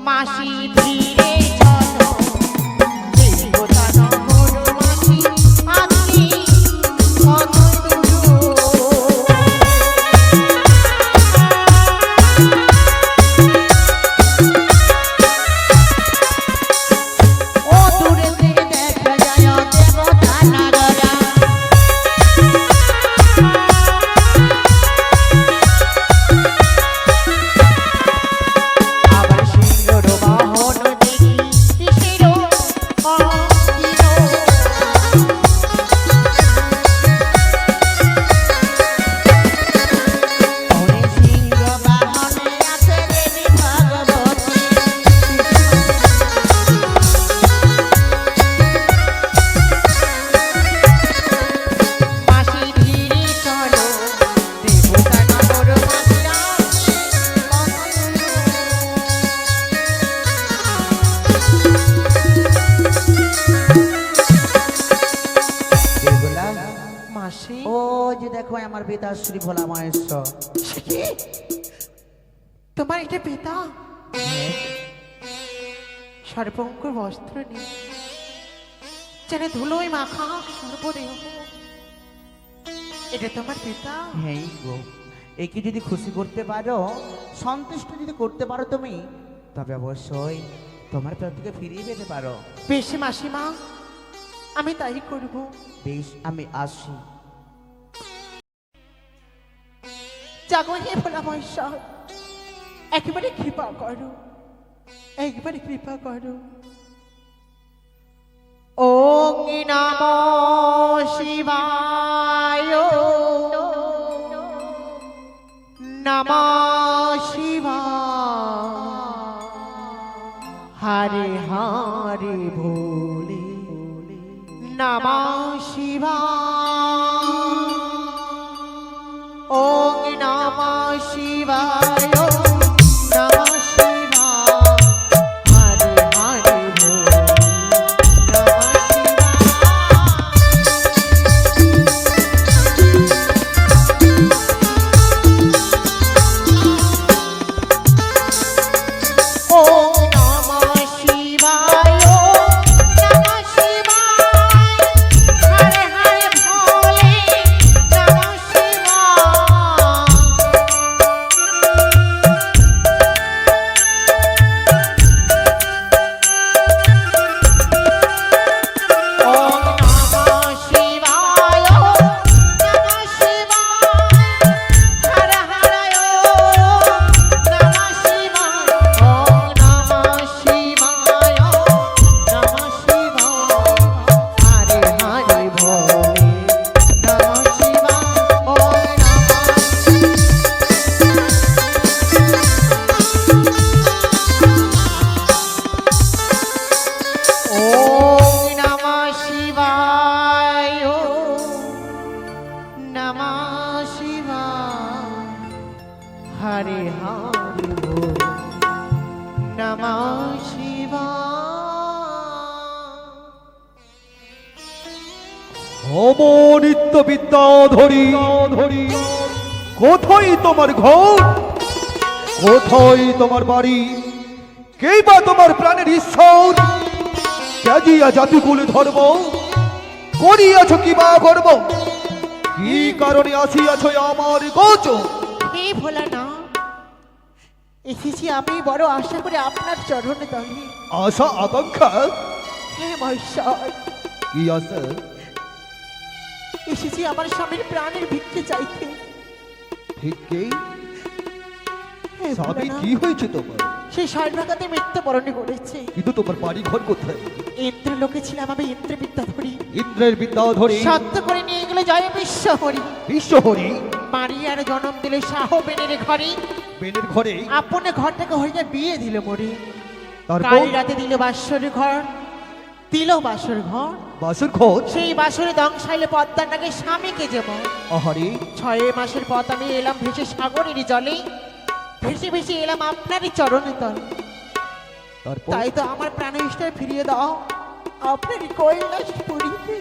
মাসি ফিরে চলো দেবতানগর মাসি আছি কত পিতাশ্রী ভোলা মহেশ্বর। তোমার এটা পিতা সর্বঙ্কুর বস্ত্র নেই যেন ধুলোয় মাখা সর্বদেহ, এটা তোমার পিতা? হ্যাঁ গো, একে যদি খুশি করতে পারো, সন্তুষ্ট যদি করতে পারো তুমি, তবে অবশ্যই তোমার প্রতিকে ফিরিয়ে পেতে পারো। বেশ মাসিমা, আমি তাই করব। বেশ, আমি আসি। জাগো হে ভোলা মহেশ্বর, একেবারে কৃপা করো, একবারে কৃপা করো। ওং নমঃ শিবায়, নমঃ শিবায়, হরে হরে ভোলে, নমঃ শিবায়। ওং নমঃ শিবায়, নমঃ শিবায়, হরে হরে ভোলে, নমঃ শিবায়। ওং নমঃ শিবায়, নমঃ শিবায়, হরে হরে ভোলে, নমঃ হরে হরে বল, নমঃ শিবায়। অমনিত্য বিদ্যাধরী, কোথায় তোমার ঘর, কোথায় তোমার বাড়ি, কে বা তোমার প্রাণের ঈশ্বর? ত্যাজিয়া জাতিকুল ধর্ম করিয়াছ কি বা করব, কি কারণে আসিয়াছ আমার গোচ? হে ভোলা না, এসেছি আমি বড় আশা করে আপনার চরণে তলে। আশা আকাঙ্ক্ষা? হে মহেশ্বর, কি আছে? এসেছি আমার স্বামীর প্রাণের ভিক্ষে চাইতে। ঠিক কি? হে স্বামী ভোলানাথ, কি হয়েছে তোমার? সেই স্বর্ণাঘাতে মৃত্যুবরণ করেছে। কিন্তু তোমার বাড়ি ঘর কোথায়? ইন্দ্রলোকে ছিলাম আমি, ইন্দ্র বিদ্যাধরী। ইন্দ্রের বিদ্যাধরী সত্য করে নিয়ে গেল জয় বিশ্বহরি। বিশ্বহরি মারিয়ার জন্ম দিলে শাহ বেনের ঘরে, বেনের ঘরে, আপনে ঘরটাকে হইয়া বিয়ে দিল মরে। তারপর কালী রাতে দিল বাসর ঘর, দিল বাসর ঘর, বাসর ঘর। সেই বাসরে দংশাইলে পদ্মার নাকি স্বামীকে যেমন। আহারে, 6 মাসের পথ আমি এলাম ভেসে সাগরের জলে, ভেসে ভেসে এলাম আপনারই চরণে তল। তারপর তাই তো আমার প্রাণেষ্টায় ফিরিয়ে দাও আপনারই কৈলাস পুরীতে।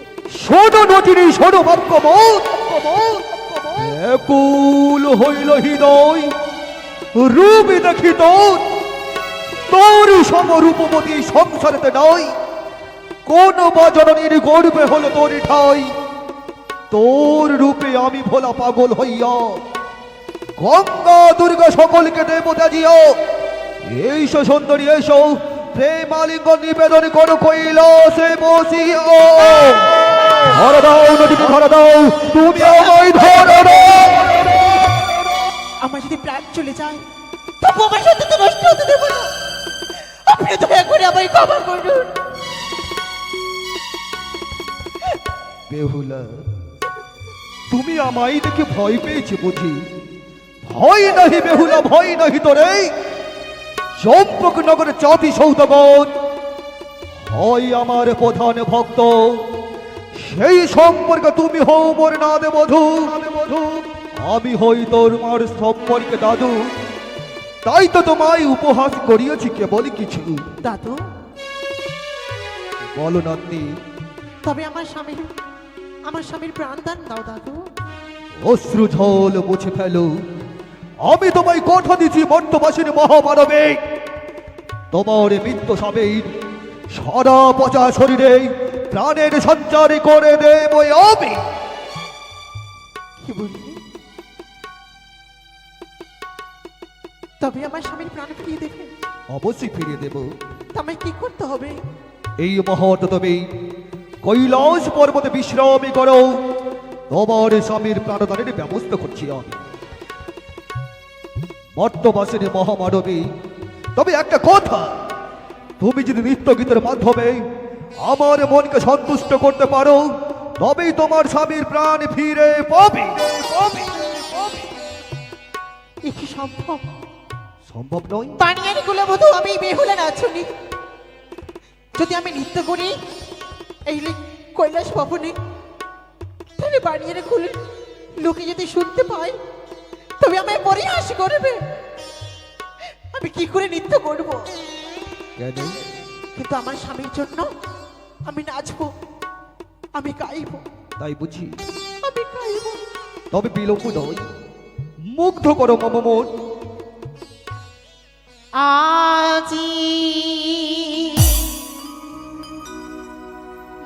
শোনো নজিনী, শোনো বাক্য মোর, একুল হইল হৃদয় রূপ দেখি তোর, তোর সম রূপবতী এই সংসারেতে নাই, কোন বজরণীর গর্বে হলো তোর ঠাই। তোর রূপে আমি ভোলা পাগল হইয়া গঙ্গা দুর্গা সকলকে দেব ত্যাজিও। এইসো সুন্দরী এসো, প্রেম আলিঙ্গ নিবেদন করো কৈলাসে বসিও। ধরে দাও নদীকে ধরে দাও, তুমি আমায় ধরে দাও। আমার যদি প্রাণ চলে যায় তবু আমার সাথে তো নষ্ট হতে দেবো না। আপনি দয়া করে আমায় ক্ষমা করুন। বেহুলা, তুমি আমায় দেখে ভয় পেয়েছে বুঝি? ভয় নাহি বেহুলা, ভয় নাহি তোরে। চম্পক নগরে জাতি সৌদাগর হয় আমার প্রধান ভক্ত, সেই সম্পর্কে তুমি হও মোর নাদে বধূ। আমি হই তোর মার সম্পর্কে দাদু, তাই তো তোমায় উপহাস করিয়েছি কেবল কিছু। দাদু, বলো নন্দী। তবে আমার স্বামীর প্রাণদান দাও দাদু। অশ্রু ঝোল মুছে ফেলো, আমি তোমায় কথা দিচ্ছি বর্তবাসীর মহামানবে। তোমার মৃত্যু স্বামীর সারা পচা শরীরে প্রাণের সঞ্চার করে দেব আমি। কি বললি? তবে আমার স্বামীর প্রাণ ফিরিয়ে দেবে? অবশ্যই ফিরিয়ে দেব। আমায় কি করতে হবে? এই মুহূর্তে তুমি কৈলাস পর্বতে বিশ্রামই করো, তোমার স্বামীর প্রাণদানের ব্যবস্থা করছি আমি। বর্তবাসীর মহামানবী, তবে একটা কথা, তুমি যদি নৃত্য গীতের মাধ্যমে আমার মনকে সন্তুষ্ট করতে পারো, তবেই তোমার স্বামীর প্রাণ ফিরে পাবে। এ কি সম্ভব? সম্ভব নয়। বানিয়ারি কুলবধূ আমি বেহুলা নাচুনি। যদি আমি নৃত্য করি এই কৈলাস ভবনে, তাহলে বানিয়ারি খুলে লোকে যদি শুনতে পায় তবে আমায় পরিহাস করবে। আমি কি করে নৃত্য করব? কেন? কিন্তু আমার স্বামীর জন্য আমি নাচবো, আমি গাইবো। তাই বুঝি? আমি গাইবো। তবে বিলম্ব নয়, মুগ্ধ করো মম মন। আজি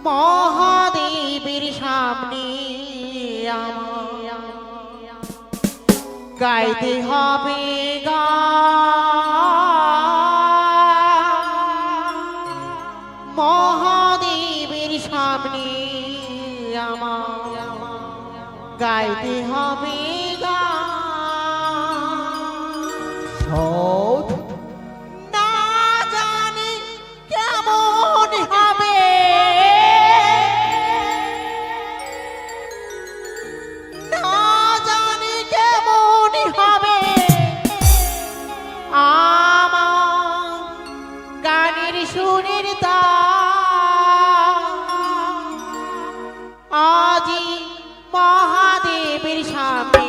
মহাদেবের সামনে গাইতে হবে মহাদেবের সামনে গাইতে হবে সৎ না জানি কেমন হবে, না জানি কেমন হবে আমার গানের সুরের তাল। আজি মহাদেবের সামনে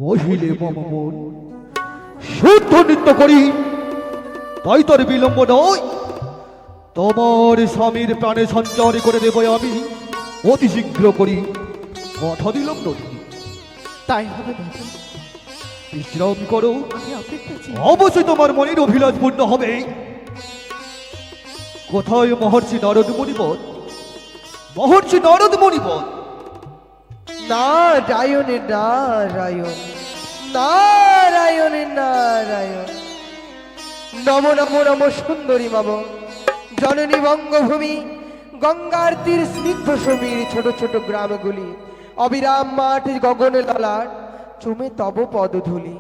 মহিলে মম মন শুদ্ধ নৃত্য করি, তাই তোর বিলম্ব নয়, তোমার স্বামীর প্রাণে সঞ্চার করে দেব আমি অতি শীঘ্র করি, কথা দিলাম নদী। তাই হবে বাবা, বিশ্রাম করো, আমি অপেক্ষা করছি। অবশ্যই তোমার মনের অভিলাষ পূর্ণ হবে। কোথায় মহর্ষি নারদ মুনিবর? মহর্ষি নারদ মুনিবর নারায়ণ নারায়ণ নারায়ণ নারায়ণ। নম নম নম সুন্দরী মম জননী বঙ্গভূমি, গঙ্গার তীর স্নিগ্ধ সমীর, ছোট ছোট গ্রামগুলি, অবিরাম মাঠ গগন ললাট, চুমে তব পদধূলি,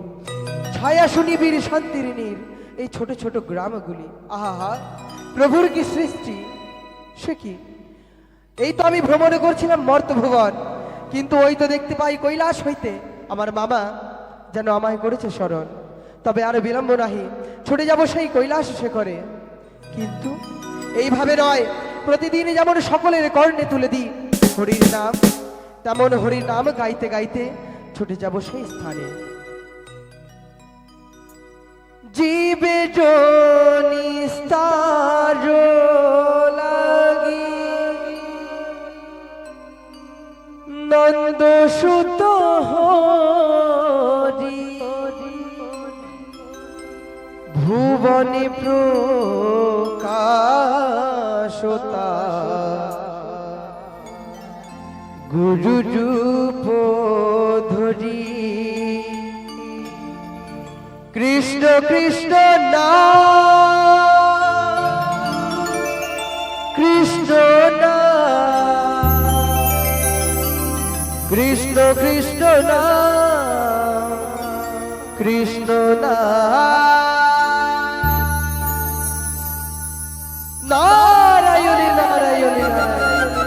ছায়া শুনিবীর শান্তির নীর, এই ছোট ছোট গ্রামগুলি। আহা, প্রভুর কি সৃষ্টি! সে কি! এই তো আমি ভ্রমণ করছিলাম মর্তভুবন, কিন্তু ওই তো দেখতে পাই কৈলাস হইতে আমার মামা যেন আমায় করেছে স্মরণ। তবে আর বিলম্ব নাহি, ছুটে যাব সেই কৈলাস শেখরে। কিন্তু এইভাবে নয়, প্রতিদিন যেমন সকলের কর্ণে তুলে দিই হরির নাম, তেমন হরির নাম গাইতে গাইতে ছুটে যাব সেই স্থানে। জীবে জনিস্তার লাগি নন্দ সুত হরি, ভুবনে প্রকাশতা গুরু রূপ ধরি। কৃষ্ণ কৃষ্ণ নাম, কৃষ্ণ নাম, কৃষ্ণ কৃষ্ণ নাম, কৃষ্ণ নাম, নারায়ণ নারায়ণ নারায়ণ।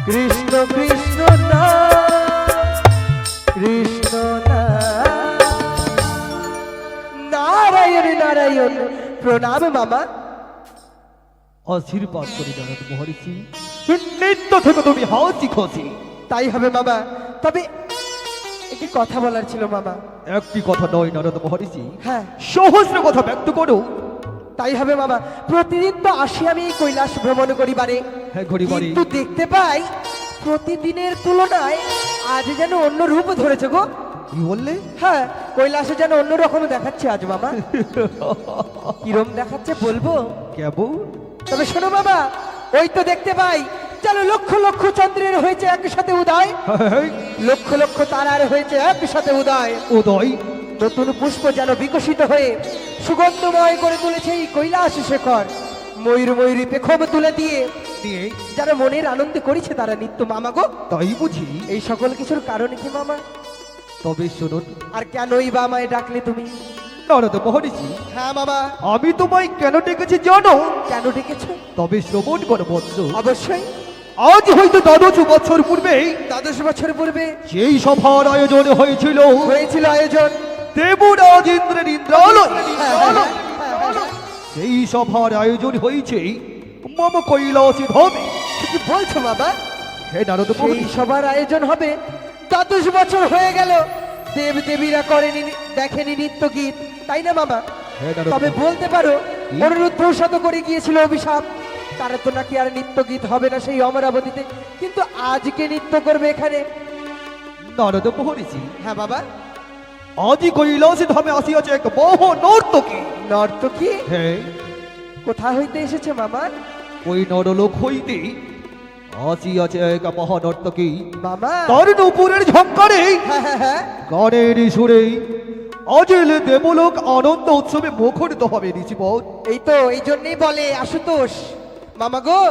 কৃষ্ণ কৃষ্ণ নাম, কৃষ্ণ নাম। নারায়ণ। প্রণাম মামা। আশীর্বাদ করি নারদ মহর্ষি, নিত্য থেকে তুমি হাসি খুশি। তাই হবে মামা। তবে একটি কথা বলার ছিল মামা। একটি কথা নয় নারদ মহর্ষি, হ্যাঁ সহস্র কথা ব্যক্ত করো। তাই হবে মামা। প্রতিদিন তো আসি আমি এই কৈলাস ভ্রমণ করিবারে, হ্যাঁ ঘড়িবাড়ি, কিন্তু দেখতে পাই প্রতিদিনের তুলনায় আজ যেন অন্য রূপ ধরেছে গো। কি বললে? হ্যাঁ, কৈলাসে যেন অন্যরকম দেখাচ্ছে আজ মামা। কিরম দেখাচ্ছে বলবো? কেমন? তবে শোনো বাবা, ওই তো দেখতে পাই যেন লক্ষ লক্ষ চন্দ্রের হয়েছে একসাথে উদয়, লক্ষ লক্ষ তারার হয়েছে একসাথে উদয়। উদয়, নতুন পুষ্প যেন বিকশিত হয়ে সুগন্ধময় করে তুলেছে এই কৈলাস শেখর। ময়ূর ময়ূরী পেখম তুলে দিয়ে দিয়ে যারা মনের আনন্দে করেছে তারা নিত্য মামা গো। তাই বুঝি? এই সকল কিছুর কারণ কি মামা? তবে শুনুন আর কেনই বা আমায় ডাকলে তুমি? নারদ মহর্ষি, হ্যাঁ মামা। আমি তোমায় কেন ডেকেছি জানো? কেন ডেকেছো? তবে শ্রবণ করো বৎস। অবশ্যই। আজ হয়তো 12 বছর পূর্বে 12 বছর পূর্বে যেই সভার আয়োজন হয়েছিল হয়েছিল আয়োজন। দেবরাজ ইন্দ্রের ইন্দ্রালয়, হ্যাঁ, হ্যাঁ, হ্যাঁ, হ্যাঁ। সেই সভার আয়োজন হয়েছে মম কৈলাসে হবে। কি বলছো বাবা? হে নারদ সেই মহর্ষি, সবার আয়োজন হবে? 12 বছর হয়ে গেল দেব দেবীরা করেনি, দেখেনি নিত্য গীত, তাই না মামা? হে নারদ তবে মহর্ষি, বলতে পারো অনুরুদ্ধ শত করে গিয়েছিল অভিশাপ, তারা তো নাকি আর নিত্য গীত হবে না সেই অমরাবতীতে, কিন্তু আজকে নৃত্য করবে এখানে। নারদ মহর্ষি, হ্যাঁ বাবা। আজই কৈলাসে ধামে আসিয়াছে এক বহু নর্তকী। নর্তকী? হ্যাঁ, কোথা হইতে এসেছে মামা? ওই নরলোক হইতে আসিয়াছে এক মহানর্তকী। মামা? তার নুপুরের ঝঙ্কারে হ্যাঁ হ্যাঁ হ্যাঁ। গানের সুরে আজেল দেবলোক আনন্দ উৎসবে মুখরিত হবে ঋষিপদ। এই তো এই জন্যই বলে আশুতোষ মামা গো,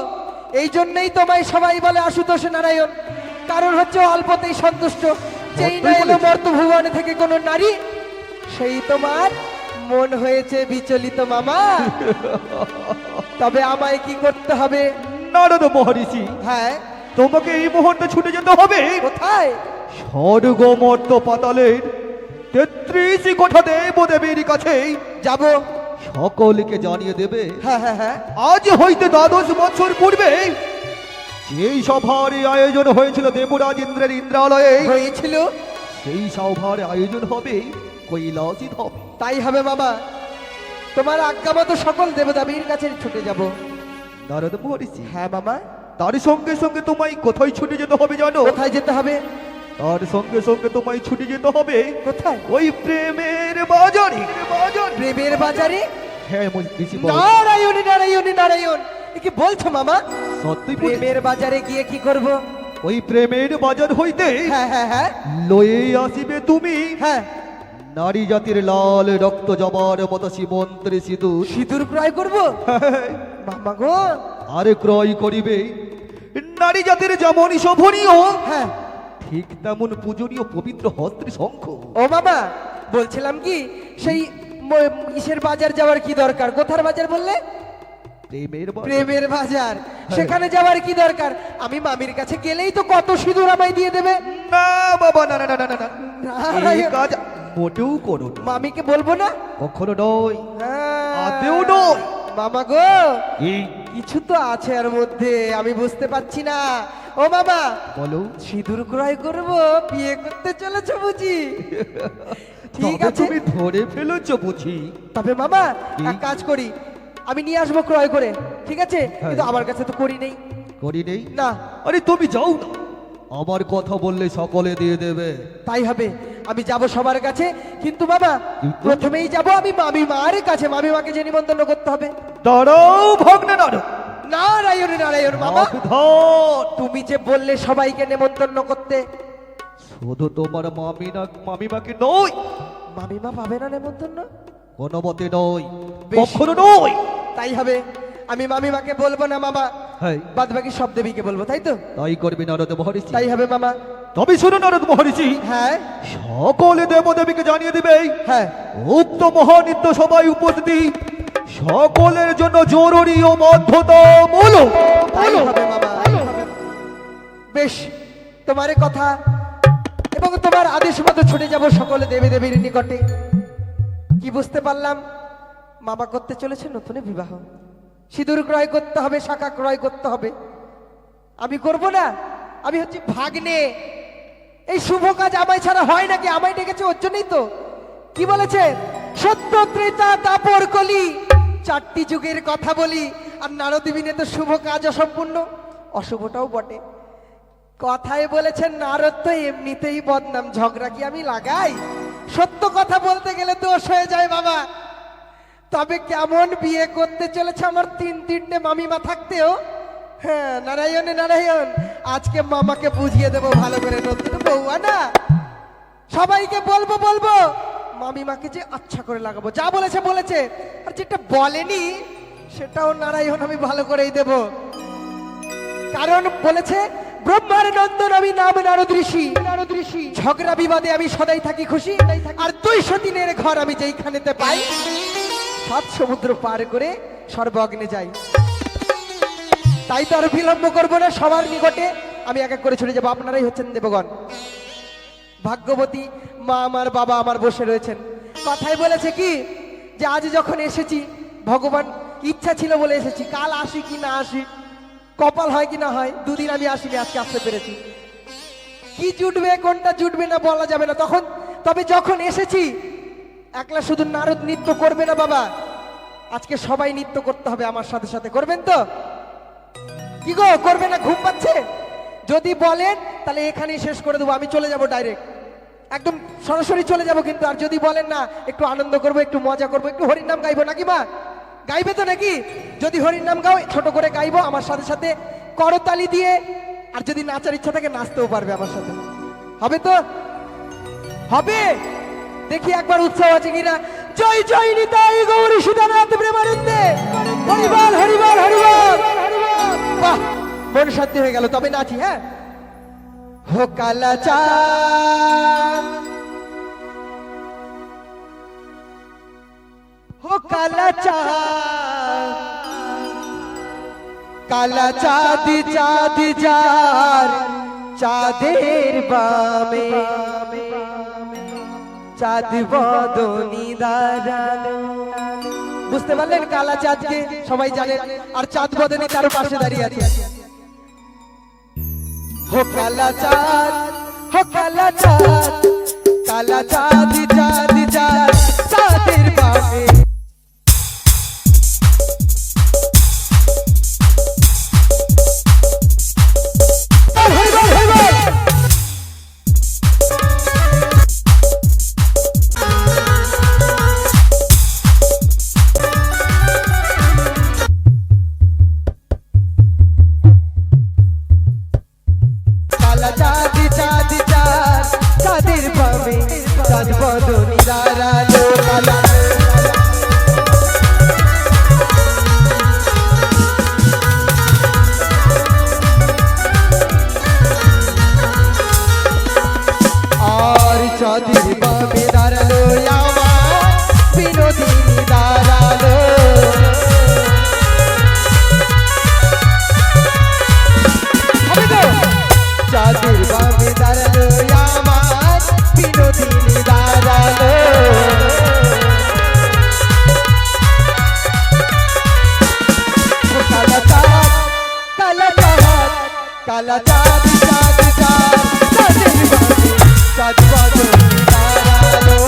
এই জন্যই তোমায় সবাই বলে আশুতোষ নারায়ণ। কারণ হচ্ছে অল্পতেই সন্তুষ্ট। যেই না এলো মর্তভুবনে থেকে কোনো নারী, সেই তোমার মন হয়েছে বিচলিত মামা। তবে আমায় কি করতে হবে? নারদ মহর্ষি, হ্যাঁ। তোমাকে এই মুহূর্তে ছুটে যেতে হবে কোথায়? স্বর্গ মর্ত পাতালের 33 কোঠা দেব দেবীর কাছে। যাব। সকলকে জানিয়ে দেবে হ্যাঁ হ্যাঁ হ্যাঁ। আজ হইতে 12 বছর পূর্বে যেই সভার আয়োজন হয়েছিল দেবরাজ ইন্দ্রের ইন্দ্রালয়ে, হয়েছিল সেই সভার আয়োজন হবে কৈলাসে হবে। তাই হবে বাবা। তোমার আজ্ঞা মতো সকল দেবদেবীর কাছে ছুটে যাব। নারদ মহর্ষি, হ্যাঁ বাবা। তার সঙ্গে সঙ্গে তোমায় কোথায় ছুটে যেতে হবে জানো? কোথায় যেতে হবে? তার সঙ্গে সঙ্গে তোমায় ছুটে যেতে হবে কোথায়? ওই প্রেমের বাজারে। প্রেমের বাজারে? হ্যাঁ ঋষি বল। নারায়ণ নারায়ণ নারায়ণ, এ কি বলছো মামা? সত্যি বলছি। প্রেমের বাজারে গিয়ে কি করব? ওই প্রেমের বাজার হইতে হ্যাঁ হ্যাঁ হ্যাঁ লয়ে আসিবে তুমি হ্যাঁ। নারী জাতির লাল রক্ত জবার মতো সীমন্তের সিঁদুর। সিঁদুর ক্রয় করব মামা গো? আর ক্রয় করিবে নারী জাতির যেমন শোভনীয়, হ্যাঁ। ঠিক তেমন পূজনীয় পবিত্র হস্ত্রী শঙ্খ। ও মামা, বলছিলাম কি সেই ইসের বাজার যাওয়ার কি দরকার? কোথার বাজার বললে? প্রেমের বাজার। প্রেমের বাজার। সেখানে যাওয়ার কি দরকার? আমি মামির কাছে গেলেই তো কত সিঁদুর আমায় দিয়ে দেবে। না বাবা, না না না না না না, এই নারায়ণ। কাজ মোটেও করো না। মামিকে বলবো না? কখনো নয়, হ্যাঁ। আদেও নয়। মামা গো, এই কিছু তো আছে এর মধ্যে, আমি বুঝতে পারছি না। ও মামা, বলো। সিঁদুর ক্রয় করব, বিয়ে করতে চলেছ বুঝি? ঠিক তবে আছে। তুমি ধরে ফেলেছ বুঝি। তবে মামা কি? এক কাজ করি, আমি নিয়ে আসবো ক্রয় করে, ঠিক আছে? হ্যাঁ। কিন্তু আমার কাছে তো করি নেই। করি নেই? না। আরে তুমি যাও না, আমার কথা বললে সকলে দিয়ে দেবে। তাই হবে, আমি যাব সবার কাছে, কিন্তু বাবা কিন্তু? প্রথমেই যাব আমি মামি মার কাছে। মামি মাকে যে নিমন্ত্রণ করতে হবে। দাঁড়াও ভগ্নে নাড়ো। নারায়ণ নারায়ণ মামা, সাবধান। তুমি যে বললে সবাইকে নিমন্ত্রণ করতে, শুধু তোমার মামিমাকে নয়, মামিমা পাবে না নিমন্ত্রণ? কোনো মতে নয়, বেশ। কখনো নয়। তাই হবে, আমি মামিমাকে বলবো না মামা, হ্যাঁ, বাদ বাকি সব দেবীকে বলবো, তাই তো? তাই করবি নারদ মহর্ষি। তাই হবে মামা। তবে শুনো নারদ মহর্ষি, হ্যাঁ সকলে দেবদেবীকে জানিয়ে দিবে হ্যাঁ। উক্ত মহানিত্য সবাই উপস্থিতি সকলের জন্য জরুরি ও বাধ্যতামূলক। তাই হবে মামা। বেশ, তোমার কথা এবং তোমার আদেশ মতো ছুটে যাব সকলে দেবী দেবীর নিকটে। কি বুঝতে পারলাম মামা করতে চলেছে নতুন বিবাহ, সিঁদুর ক্রয় করতে হবে, শাঁখা ক্রয় করতে হবে। আমি করব না? আমি হচ্ছি ভাগ্নে। এই শুভ কাজ আমায় ছাড়া হয় নাকি? আমায় ডেকেছে ওর জন্যই তো। কি বলেছে? সত্য, ত্রেতা, দাপর, কলি, চারটি যুগের কথা বলি। আর নারদ বিনে তো শুভ কাজ অসম্পূর্ণ, অশুভটাও বটে। কথায় বলেছেন নারদ তো এমনিতেই বদনাম, ঝগড়া কি আমি লাগাই? সত্য কথা বলতে গেলে দোষ হয়ে যায় বাবা। তবে কেমন বিয়ে করতে চলেছে আমার তিনটে মামিমা থাকতেও। হ্যাঁ, নারায়ণে নারায়ণ, আজকে মামাকে বুঝিয়ে দেবো ভালো করে। নতুন বউয়া না, সবাইকে বলবো মামিমাকে যে আচ্ছা করে লাগাবো। যা বলেছে বলেছে, আর যেটা বলেনি সেটাও নারায়ণ আমি ভালো করেই দেব। কারণ বলেছে ব্রহ্মার নন্দন আমি নাম নারদ ঋষি, ঝগড়া বিবাদে আমি সদাই থাকি খুশি। আর 200 দিনের ঘর আমি যেইখানেতে পাই, 7 সমুদ্র পার করে সর্বগ্নে যাই। তাই তো আর বিলম্ব করবো না, সবার নিকটে আমি এক এক করে ছুটে যাবো। আপনারাই হচ্ছেন দেবগণ। ভাগ্যবতী মা আমার, বাবা আমার বসে রয়েছেন। কথায় বলেছে কি যে আজ যখন এসেছি, ভগবান ইচ্ছা ছিল বলে এসেছি। কাল আসি কি না আসি, কপাল হয় কি না হয়, 2 দিন আমি আসিনি, আজকে আসতে পেরেছি। কি জুটবে কোনটা জুটবে না বলা যাবে না তখন। তবে যখন এসেছি, একলা শুধু নারদ নৃত্য করবে না বাবা, আজকে সবাই নৃত্য করতে হবে আমার সাথে সাথে। করবেন তো? কি গো, করবে না? ঘুম পাচ্ছে? যদি বলেন তাহলে এখানেই শেষ করে দেবো, আমি চলে যাব ডাইরেক্ট, একদম সরাসরি চলে যাব। কিন্তু আর যদি বলেন না একটু আনন্দ করবো, একটু মজা করবো, একটু হরির নাম গাইবো নাকি মা? গাইবে তো নাকি? যদি হরির নাম গাও, ছোট করে গাইবো আমার সাথে সাথে করতালি দিয়ে। আর যদি নাচার ইচ্ছা থাকে নাচতেও পারবে আমার সাথে। হবে তো? হবে? দেখি একবার উৎসাহ আছে কিনা। জয় জয় নিতাই গৌরী সীতানাথ প্রেমানন্দে, হরিবল হরিবল হরিবল। বাহ, মন শান্তি হয়ে গেল। তবে নাচি। হ্যাঁ, হো কালা চাঁদ, হো কালা চাঁদ, কালা চাঁদ চাঁদ যার চাঁদের বামে, চাঁদ বদনি দাঁড়ালো। বুঝতে পারলেন? কালা চাঁদকে সবাই জানেন, আর চাঁদ বদনি তার পাশে দাঁড়িয়ে আছে। হো কালা চাঁদ, হো কালা চাঁদ, কালা চাঁদ চাঁদ যার চাঁদের বামে। কালা চাঁদ চাঁদ চাঁদ চাঁদের বামে, চাঁদ বদনি দাঁড়ালো।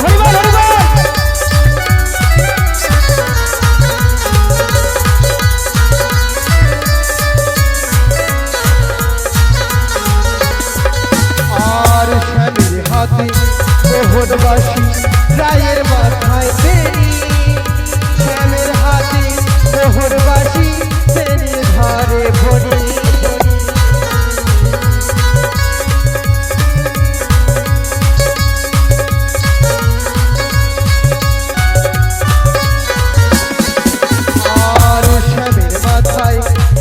হরিবল হরিবল। আর স্বামীর হাতে মোহনবাসী, রায়ের মাথায় বেনি, শ্যামের হাতে মোহনবাসী, বেনি ধরে ভরি।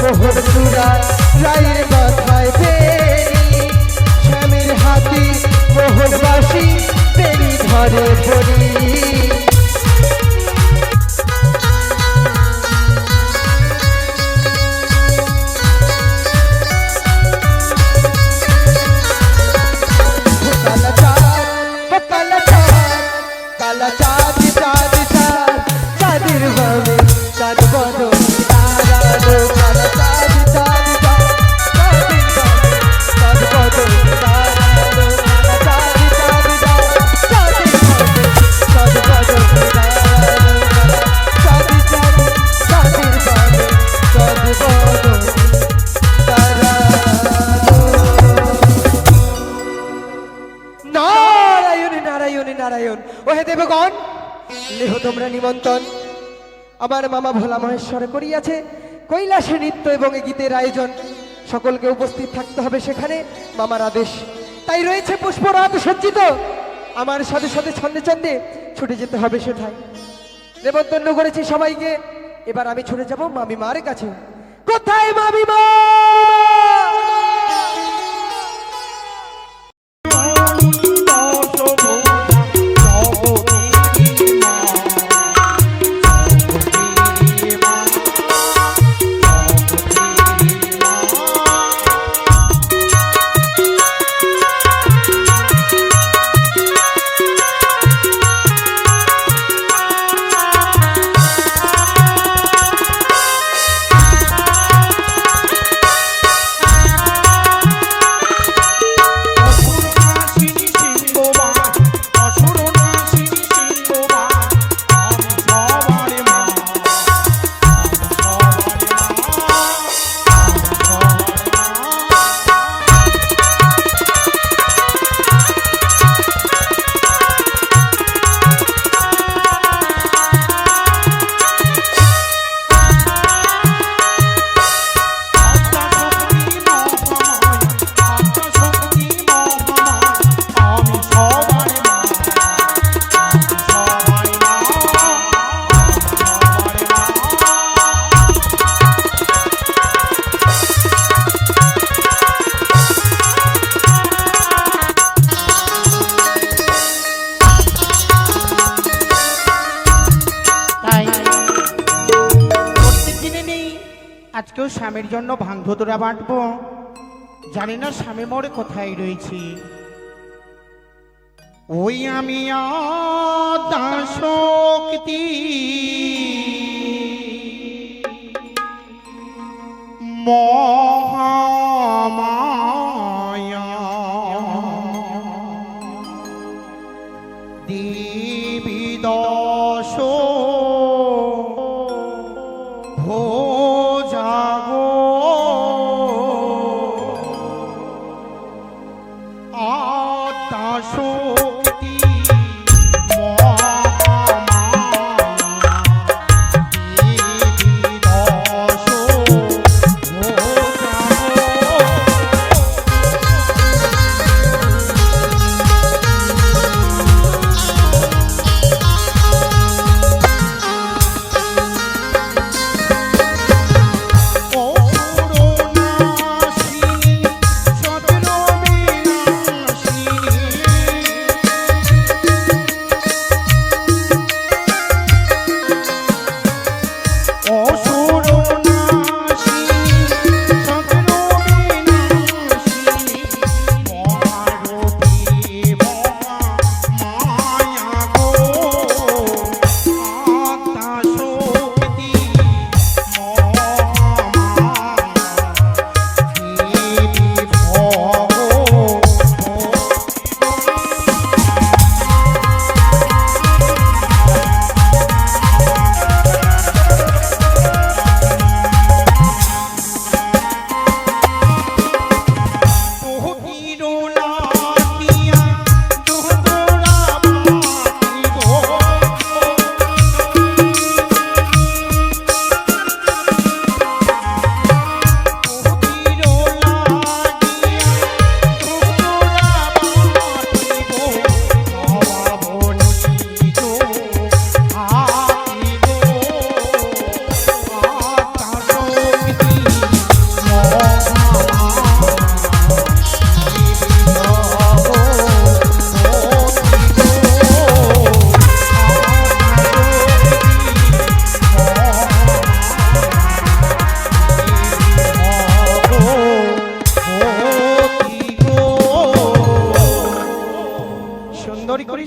মোহর চূড়া রায়ের মাথায় বেনি, শ্যামের হাতে মোহনবাসী, বেনি ধরে ভরি। কালা চাঁদ, কালা চাঁদ, কালা চাঁদ চাঁদ চাঁদ চাঁদের নারায়ণ। ওহে দেবগণ, লেহ তোমরা নিমন্ত্রণ। আমার মামা ভোলা মহেশ্বর করিয়াছে কৈলাসে নৃত্য এবং গীতের আয়োজন। সকলকে উপস্থিত থাকতে হবে সেখানে, মামার আদেশ। তাই রয়েছে পুষ্পরাত সজ্জিত। আমার সাথে সাথে ছন্দে ছন্দে ছুটে যেতে হবে সেটাই। নেমন্তন্ন করেছি সবাইকে, এবার আমি ছুটে যাব মামিমার কাছে। কোথায় মামিমা? আজকেও স্বামীর জন্য ভাঙধুরা বাঁটবো। জানি না স্বামী মোড়ে কোথায় রয়েছে। ওই আমি শক্তি মহামায়া দেবী দশ জাগো আত্মা শক্তি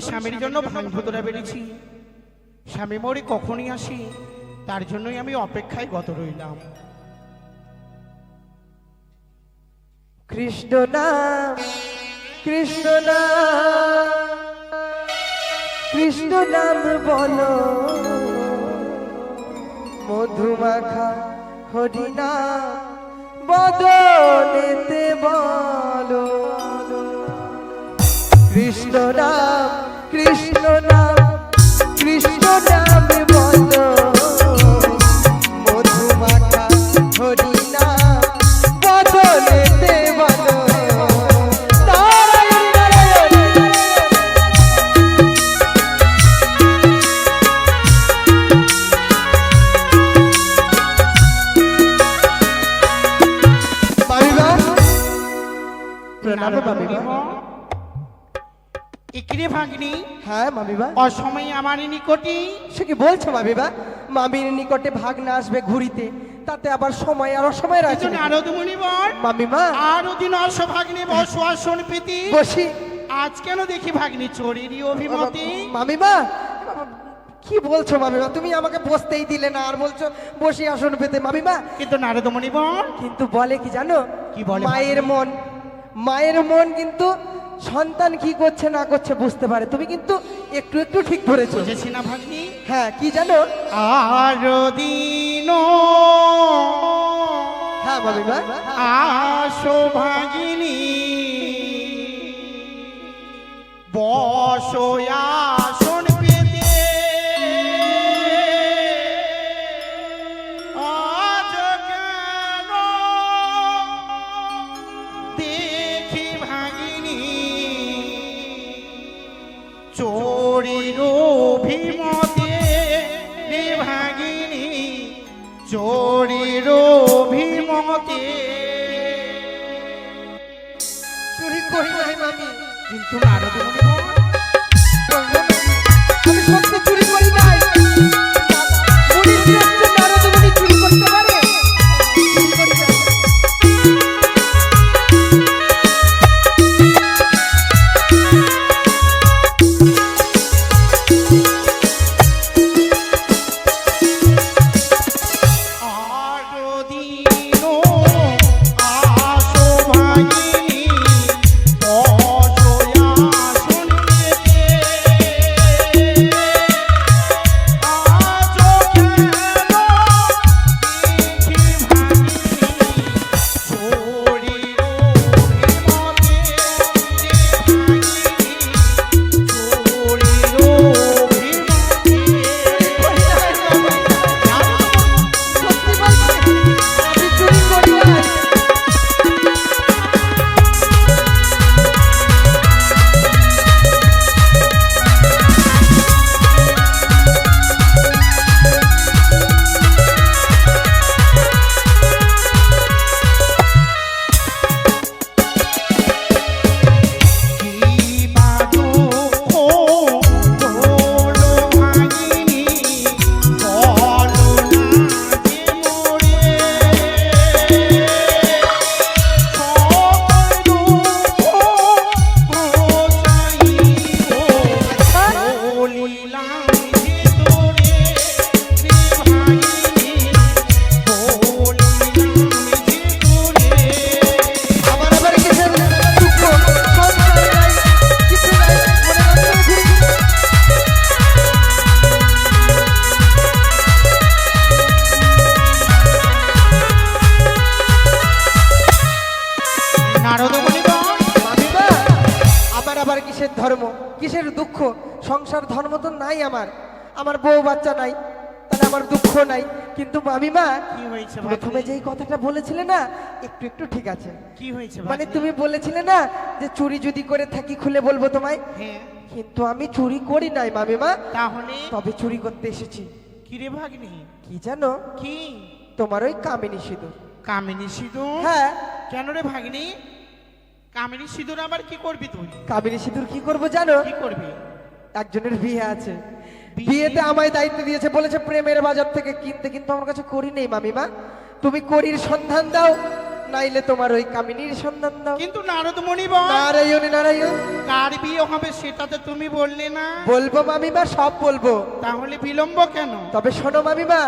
স্বামীর জন্য ভাঙধুরা বেড়েছি। স্বামী মোড়ে কখনই আসি, তার জন্যই আমি অপেক্ষায় গত রইলাম। কৃষ্ণ নাম কৃষ্ণ নাম কৃষ্ণ নাম বলো, মধুমাখা হরিনাম বদনেতে বলো। কৃষ্ণ নাম কৃষ্ণ নাম বলো মধুমাখা হরি নাম বদলেতে বলো নারায়ণ নারায়ণ মামিমা প্রণাম মামিমা একিরে ভাগ্নি হ্যাঁ মামিমা অসময়ে আমার নিকটে সে কি বলছো মামিমা মামির নিকটে ভাগ্না আসবে ঘুরিতে তাতে আবার সময় আর অসময় রাখছে একজন আরদ মুনিবর মামিমা আরো দিন অর্শ ভাগ্নি বস আসন পেতে বসি আজ কেন দেখি ভাগ্নি চোরেরই অভিমতি মামিমা কি বলছো মামিমা তুমি আমাকে বসতেই দিলে না আর বলছো বসি আসন পেতে মামিমা কিন্তু নারদ মুনিবর কিন্তু বলে কি জানো কি বলে মায়ের মন কিন্তু সন্তান কি করছে না করছে বুঝতে পারে তুমি কিন্তু একটু একটু ঠিক ধরেছো বুঝেছি না ভাগ্নি হ্যাঁ কি জানো আরো দিন হ্যাঁ মামিমা আসো ভাগিনী বসো আসন পেতে আজ কেন দেখি ভাগিনী চোরের অভিমতে রে ভাগিনী চোরের অভিমতে চুরি করি নাই মামি কিন্তু নারদ মুনিবর আমি সত্যি চুরি করি নাই মুনি শ্রেষ্ঠ নারদ মুনি চুরি করতে পারে চুরি করি নাই। আরো দিন আসো ভাগিনী বসো আসন পেতে আজ কেন দেখি ভাগিনী চোরের অভিমতে রে ভাগিনী চোরের সত্যি বলছি আমি চুরি করি নাই আমার আবার কিসের দুঃখ সংসার নাই কিছু নাই মনে রাখতে ঘুরি নারদ মুনিবর মামিমা আমার আবার কিসের ধর্ম কিসের দুঃখ সংসার ধর্ম তো নাই আমার বউ বাচ্চা নাই তাহলে আমার দুঃখ নাই কিন্তু মামিমা কি হয়েছে প্রথমে ভাগ্নি? যেই কথাটা বলেছিলে না একটু একটু ঠিক আছে কি হয়েছে মানে ভাগ্নি? তুমি বলেছিলে না যে চুরি যদি করে থাকি খুলে বলবো তোমায় হ্যাঁ কিন্তু আমি চুরি করি নাই মামিমা তাহলে তবে চুরি করতে এসেছি কিরে ভাগ্নি কি জানো কি তোমার ওই কামিনী সিঁদুর কামিনী সিঁদুর হ্যাঁ কেন রে ভাগ্নি কামিনী সিঁদুর আবার কি করবি তুই কামিনী সিঁদুর কি করবো জানো কি করবি একজনের বিয়ে আছে বিয়ে? বিয়েতে আমায় দায়িত্ব দিয়েছে বলেছে প্রেমের বাজার থেকে কিনতে কিন্তু আমার কাছে করি নেই মামিমা তুমি করির সন্ধান দাও নাইলে তোমার ওই কামিনীর সন্ধান দাও কিন্তু নারদ মুনিবর নারায়ণ নারায়ণ কার বিয়ে হবে সেটা তো তুমি বললে না বলবো মামিমা সব বলবো তাহলে বিলম্ব কেন তবে শোনো মামিমা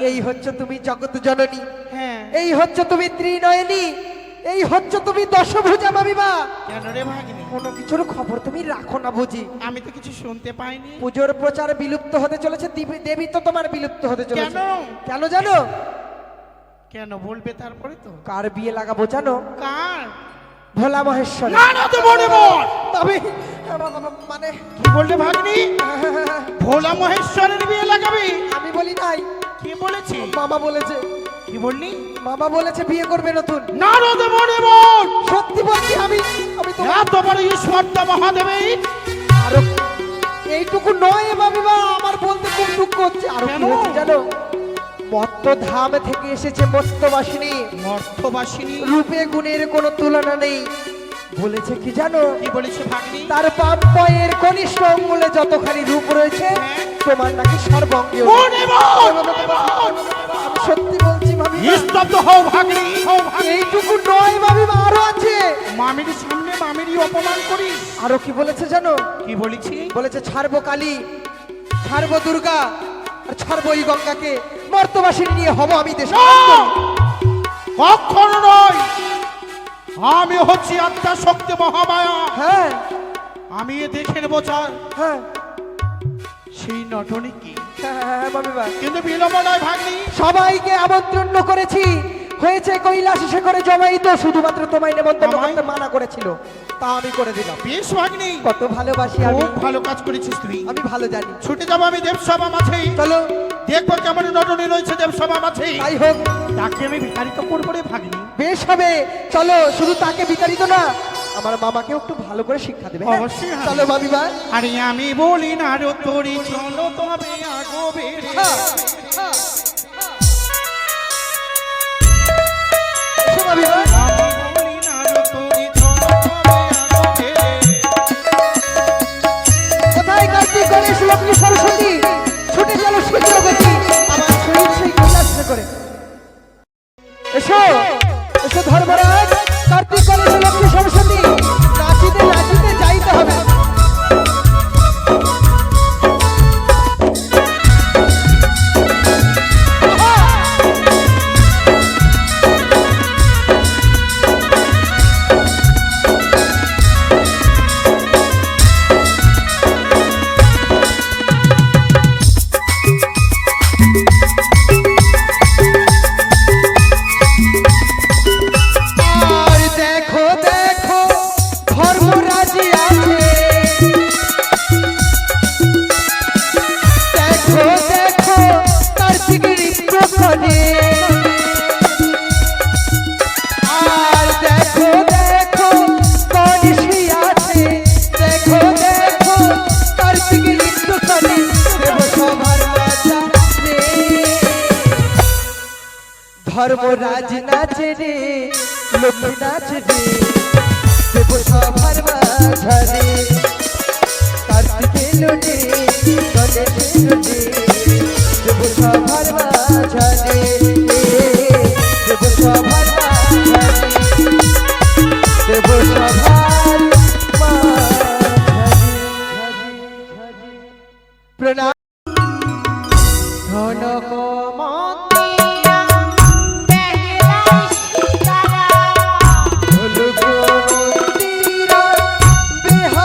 এই হচ্ছে তুমি জগৎ জননী হ্যাঁ এই হচ্ছে তুমি ত্রিনয়নী এই হচ্ছে তুমি দশভুজা মামিমা কেন রে ভাগ্নি কোনো কিছুর খবর তুমি রাখো না বুঝি আমি তো কিছু শুনতে পাইনি পুজোর প্রচার বিলুপ্ত হতে চলেছে দেবী তো তোমার বিলুপ্ত হতে চলেছে কেন? কেন জানো কেন বলবে তারপরে তো কার বিয়ে লাগাবো জানো কার ভোলা মহেশ্বর নারদ মুনিবর আমি মানে কি বললে ভাগ্নি? ভোলা মহেশ্বরের বিয়ে লাগাবি? আমি বলি নাই, কি বলেছি? মামা বলেছে, কি বললি? মামা বলেছে বিয়ে করবে নতুন। নারদ মনে বল, সত্যি বলছি, আমি তো এত বড় ঈশ্বরটা মহাদেবী। আরো এইটুকু নয় বাবা, আমার বলতে খুব দুঃখ হচ্ছে। আরো কি কেন? হয়েছে জানো? মত্ত ধাম থেকে এসেছে মত্তবাসিনী, মর্তবাসিনী। রূপে গুণের কোনো তুলনা নেই। বলেছে কি জানো? কি বলেছে ভাগ্নি? তার বাম পায়ের কনিষ্ঠ অঙ্গুলে যতখানি রূপ রয়েছে, তোমার নাকি সর্বাঙ্গে। মনে বল, মনে বল। আমি সত্যি বলছি ভাবি, স্তব্ধ হও ভাগ্নি, হও ভাগ্নি। এইটুকু নয় ভাবি, আরো আছে। মামির সামনে মামিরই অপমান করিস? আরো কি বলেছে জানো? কি বলেছি? বলেছে ছাড়বো কালী, ছাড়বো দুর্গা, আর ছাড়বো এই গঙ্গাকে, মর্তবাসিনী নিয়ে হব আমি দেশ। কখনো নয়, আমি হচ্ছি আত্মা শক্তি মহামায়া। হ্যাঁ আমি এ দেখে নেবো চাই হ্যাঁ সেই নটনি কি। হ্যাঁ মামি ভাই, কিন্তু বিলম্ব নয় ভাগ্নি। সবাইকে আমন্ত্রণ করেছি, হয়েছে কৈলাস শেখরে জমাই, তো শুধুমাত্র তোমায় নেমন্তন্ন আমায়? করতে মানা করেছিল, তা আমি করে দিলাম। বেশ ভাগ্নি, কত ভালোবাসি আমি, খুব ভালো কাজ করেছিস তুই। আমি ভালো জানি। ছুটে যাবো আমি দেবসভা মাঝে, চলো দেখবো কেমন নটনি রয়েছে দেবসভা মাঝে। তাই হোক, তাকে আমি বিতাড়িত করবো রে ভাগ্নি। বেশ হবে। চলো, শুধু তাকে বিতাড়িত না, আমার মামাকেও একটু ভালো করে শিক্ষা দেবে, হ্যাঁ? অবশ্যই হবে। চলো মামি ভাই। আরে আমি বলি না রে তোরি, চলো তবে আগবে রে। হ্যাঁ, হ্যাঁ। এসো মামি ভাই। আমি বলি না রে তোরি, চলো তবে আগবে রে। কোথায় কার্তিক গণেশ লক্ষ্মী সরস্বতী, ছুটে গেল শীঘ্র গতি, আমার শরীর সেই কৈলাস করে। এসো এসো ধর্মরাজ, কার্তিক গণেশ লক্ষ্মী সরস্বতী, নাচিতে নাচিতে যাইতে হবে। আর দেখো দেখো ধর্মরাজ আছে, দেখো দেখো কার্তিক নৃত্য করে, আর দেখো দেখো গণেশ আছে, দেখো দেখো কার্তিক নৃত্য করে, দেবসভার রাজা রে, ধর্মরাজ নাচে রে, লক্ষ্মী নাচে রে, দেবসভার মাঝারে, কার্তিক এলো রে, গণেশ এলো রে, দেবসভার মাঝারে, দেবসভার মাঝারে, দেবসভার মাঝারে। প্রণাম। ধনক মন্দিরা বেহেলা সীতারা, ঢোলক মন্দিরা বেহালা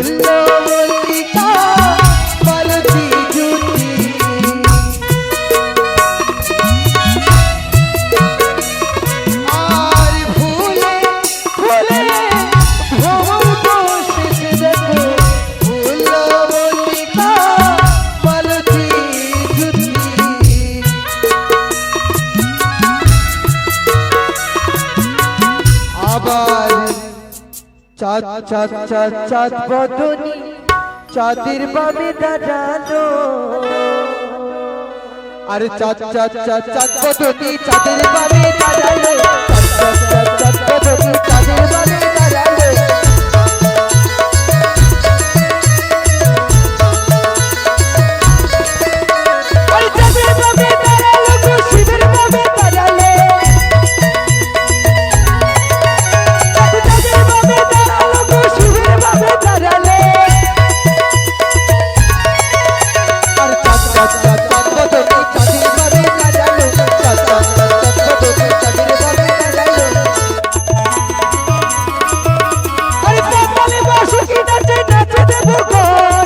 ফুল মল্লিকা মালতী জুটি আর ফুলে ফুলে ভ্রমন্ত শেষে দেখো ফুল মল্লিকা মালতী জুটি আবার চাঁদ চাঁদ চাঁদ চাঁদ বদনি চাঁদের বামে দাঁড়ানো আরে চাঁদ চাঁদ চাঁদ চাঁদ বদনি চাঁদের বামে দাঁড়ালো চাঁদ চাঁদ চাঁদ চাঁদ বদনি চাঁদের বামে দাঁড়ালো আরে চাঁদের বামে দাঁড়ালো গো শিবের বামে দাঁড়ালো চাঁদের বামে দাঁড়ালো গো শিবের বামে দাঁড়ালো আর চাঁদ চাঁদ চাঁদ চাঁদ বদনি চাঁদের বামে দাঁড়ালো চাঁদ চাঁদ চাঁদ চাঁদ বদনি চাঁদের বামে দাঁড়ালো আরে পাতালে বাঁশুকি নাচে নাচে দেবো ঘর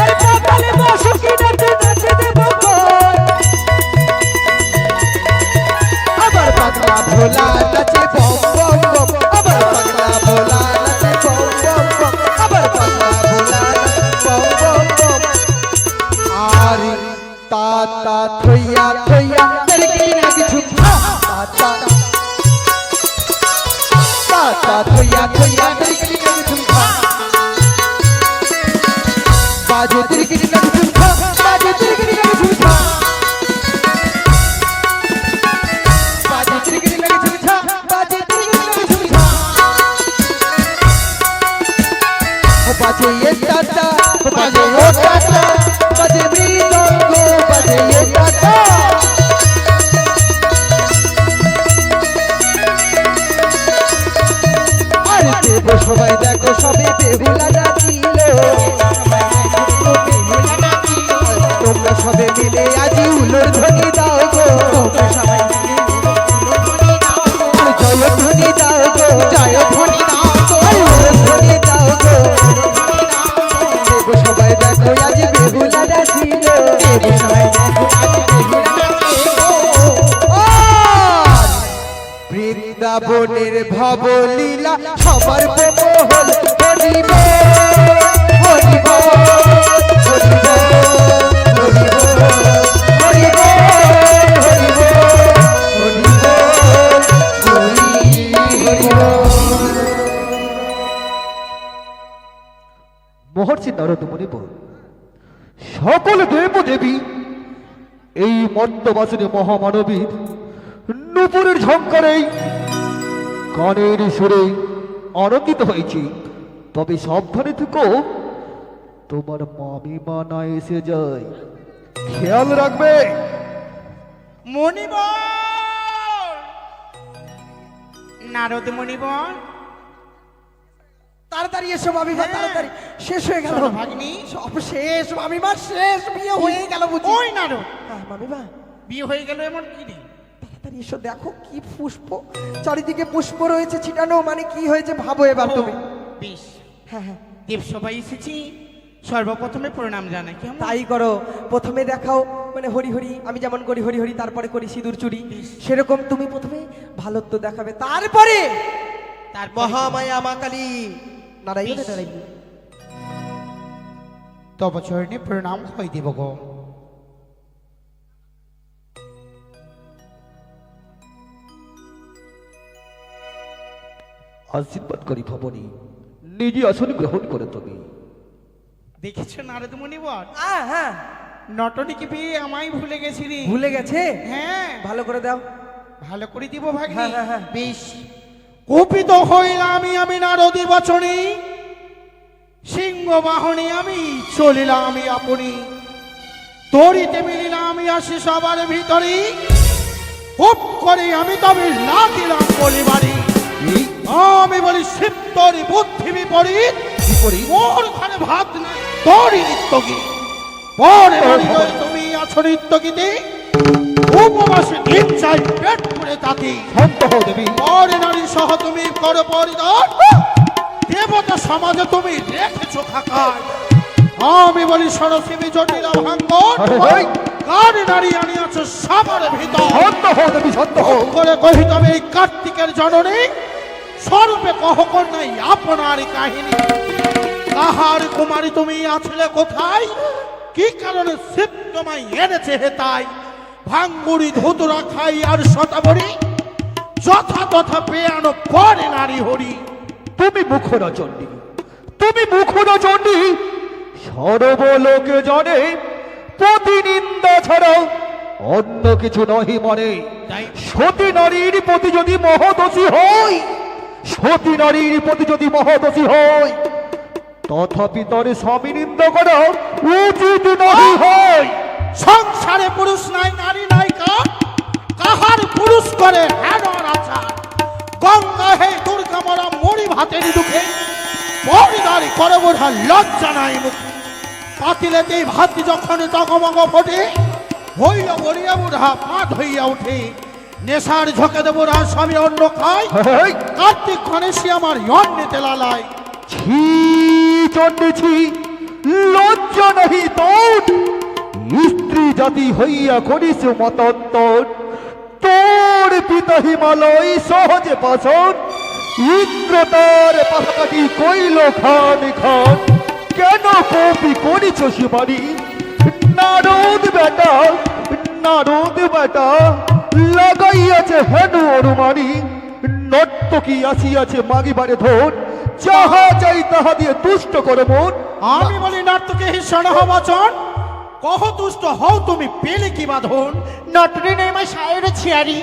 আরে পাতালে বাঁশুকি নাচে নাচে দেবো ঘর আবার পাগলা ভোলা নাচে বম বম বম আবার পাগলা ভোলা নাচে বম বম বম আবার পাগলা ভোলা নাচে বম বম বম আর তা তা থইয়া থইয়া তেরকি না কিছু তা তা থইয়া থইয়া তেরকি না কিছু বাজে তেরকি না কিছু বাজে তেরকি না কিছু বাজে তেরকি না কিছু বাজে তেরকি না কিছু বাজে এ টাটা বাজে ও টাটা বাজে মৃদঙ্গ বাজে এ টাটা আরে দেব সবাই দেখো সবে বেহুলা নাচিল তোমরা সবে মিলে আজি উলোর ধ্বনি দাও গো জয়ধ্বনি দাও গো জয়ধ্বনি দাও গো উলোর ধ্বনি দাও গো দেব সবাই দেখো আজি বেহুলা নাচিল দেব সবাই দেখো আজি বেহুলা নাচিল বৃন্দাবনের ভবলীলা সবার মোহন হরিব হরিব হরিব হরিব হরিব হরিব হরিব মহর্ষি নারদ মুনি বল সকল দেব দেবী এই মর্তবাসনে মহামানবীর নুপুরের ঝঙ্কারে কানের সুরে আনন্দিত হয়েছি, তবে সাবধানে থেকো, তোমার মামি মানা এসে যায়, খেয়াল রাখবে। মণিবর, নারদ মণিবর, তাড়াতাড়ি এসো মামিমা, তাড়াতাড়ি শেষ হয়ে গেল ভাগ্নি, সব শেষ মামিমা, শেষ বিয়ে হয়ে গেল বুঝি। ওই নারদ, মামিমা বিয়ে হয়ে গেল এমন কি রে? তাড়াতাড়ি এসো, দেখো কি পুষ্প, চারিদিকে পুষ্প রয়েছে ছিটানো, মানে কি হয়েছে ভাবো এবার তুমি। বেশ, হ্যাঁ হ্যাঁ দেব সবাই এসেছি, সর্বপ্রথমে প্রণাম জানাই। কেমন? তাই করো, প্রথমে দেখাও, মানে হরি হরি, আমি যেমন করি হরি হরি, তারপরে করি সিঁদুর চুরি, সেরকম তুমি প্রথমে ভালোত্ব দেখাবে, তারপরে মহামায়া মা কালী নারায়ণ নারায়ণ। তব চরণে প্রণাম হয় দেব গো। আশীর্বাদ করি ভবনী, নিজে আসন গ্রহণ করে তুমি। দেখেছো নারদ মুনিবর, হ্যাঁ নটনিকে পেয়ে আমায় ভুলে গেছিলি। ভুলে গেছে? হ্যাঁ, ভালো করে দাও। ভালো করে দিব ভাগ্নি। হ্যাঁ, হ্যাঁ, হ্যাঁ। বেশ, কুপিত হইলাম আমি নারদী বচনে, সিংহ বাহনে আমি চলিলাম আপনি, তরিতে মিলিলাম আসি সবার ভিতরে, খুব করে আমি তবে লাগিলাম বলিবারি। আমি বলি শিব তোর বুদ্ধি বিপরীত, মোর ঘরে ভাত নাই তোরই নিত্য গীত, পরে হৃদয় তুমি আছো নিত্য গীতে, উপবাসে দিন চাই পেট করে তাতে, শান্ত হও দেবী। পরে নারী সহ তুমি করো পরিদর, দেবতা সমাজে তুমি রেখেছো খাকায়। আমি বলি সরসিবি জটিলা ভাঙ্গন, হেই, কার নারী আনিয়াছ সবার ভিতর। শান্ত হও দেবী, শান্ত হও। করে কহি তবে এই কার্তিকের জননী স্বরূপে কহকর নাই আপনার কাহিনী। কাহার কুমারী তুমি আছিলে কোথায়, কি কারণে শিব তোমায় এনেছে হেতাই। ভাঙ্গুরি ধুতুরা খাই আর শতাবরী, যথা তথা পেয়ে আনো পরে নারী হরি। তুমি মুখরা চণ্ডী, তুমি মুখরা চণ্ডী, সর্বলোকে জানে প্রতিনিন্দা ছাড়া অন্য কিছু নহি মনে। সতী নারীর প্রতি যদি মহদোষী হই, সতী নারীর প্রতি যদি মহদোষী হই, তথাপি তরে স্বামী নিন্দা করা উচিত নহি হয়। সংসারে পুরুষ নাই নারী নাই কাহার পুরুষ করে হেন আচার। গঙ্গা হে দুর্গা মরা মরি ভাতের দুঃখে, পরিদারি করে বোঝা লজ্জা নাই মুখে। পাতিলেতেই ভাত যখন তগমগ ফোটে, হইল বড়িয়া বুড়া পাত হইয়া উঠে। নেশার ঝোঁকে দেব সবই অন্য খায়, হেই, কার্তিক গণেশী আমার অন্যতে লালায়। ছি চণ্ডী ছি, লজ্জা নহি তোর। স্ত্রী জাতি হইয়া করিস মতান্তর, তোর পিতা হিমালয় সহজে পাশন। ইন্দ্র তার পাশাপাশি কইল খান খান, কেন কপি করিছ শিবানী। নারদ বেটা, নারদ বেটা, লাগাইয়াছে হেন অনুমানী। নর্তকী আসিয়াছে মাগিবারে ধন, যাহা চাই তাহা দিয়ে তুষ্ট করে মন। আমি বলি নর্তকে হিসণ বচন, কহ তুষ্ট হও তুমি পেলে কি বাঁধন। নটরে নেই আমার সায়ের ছিয়ারি,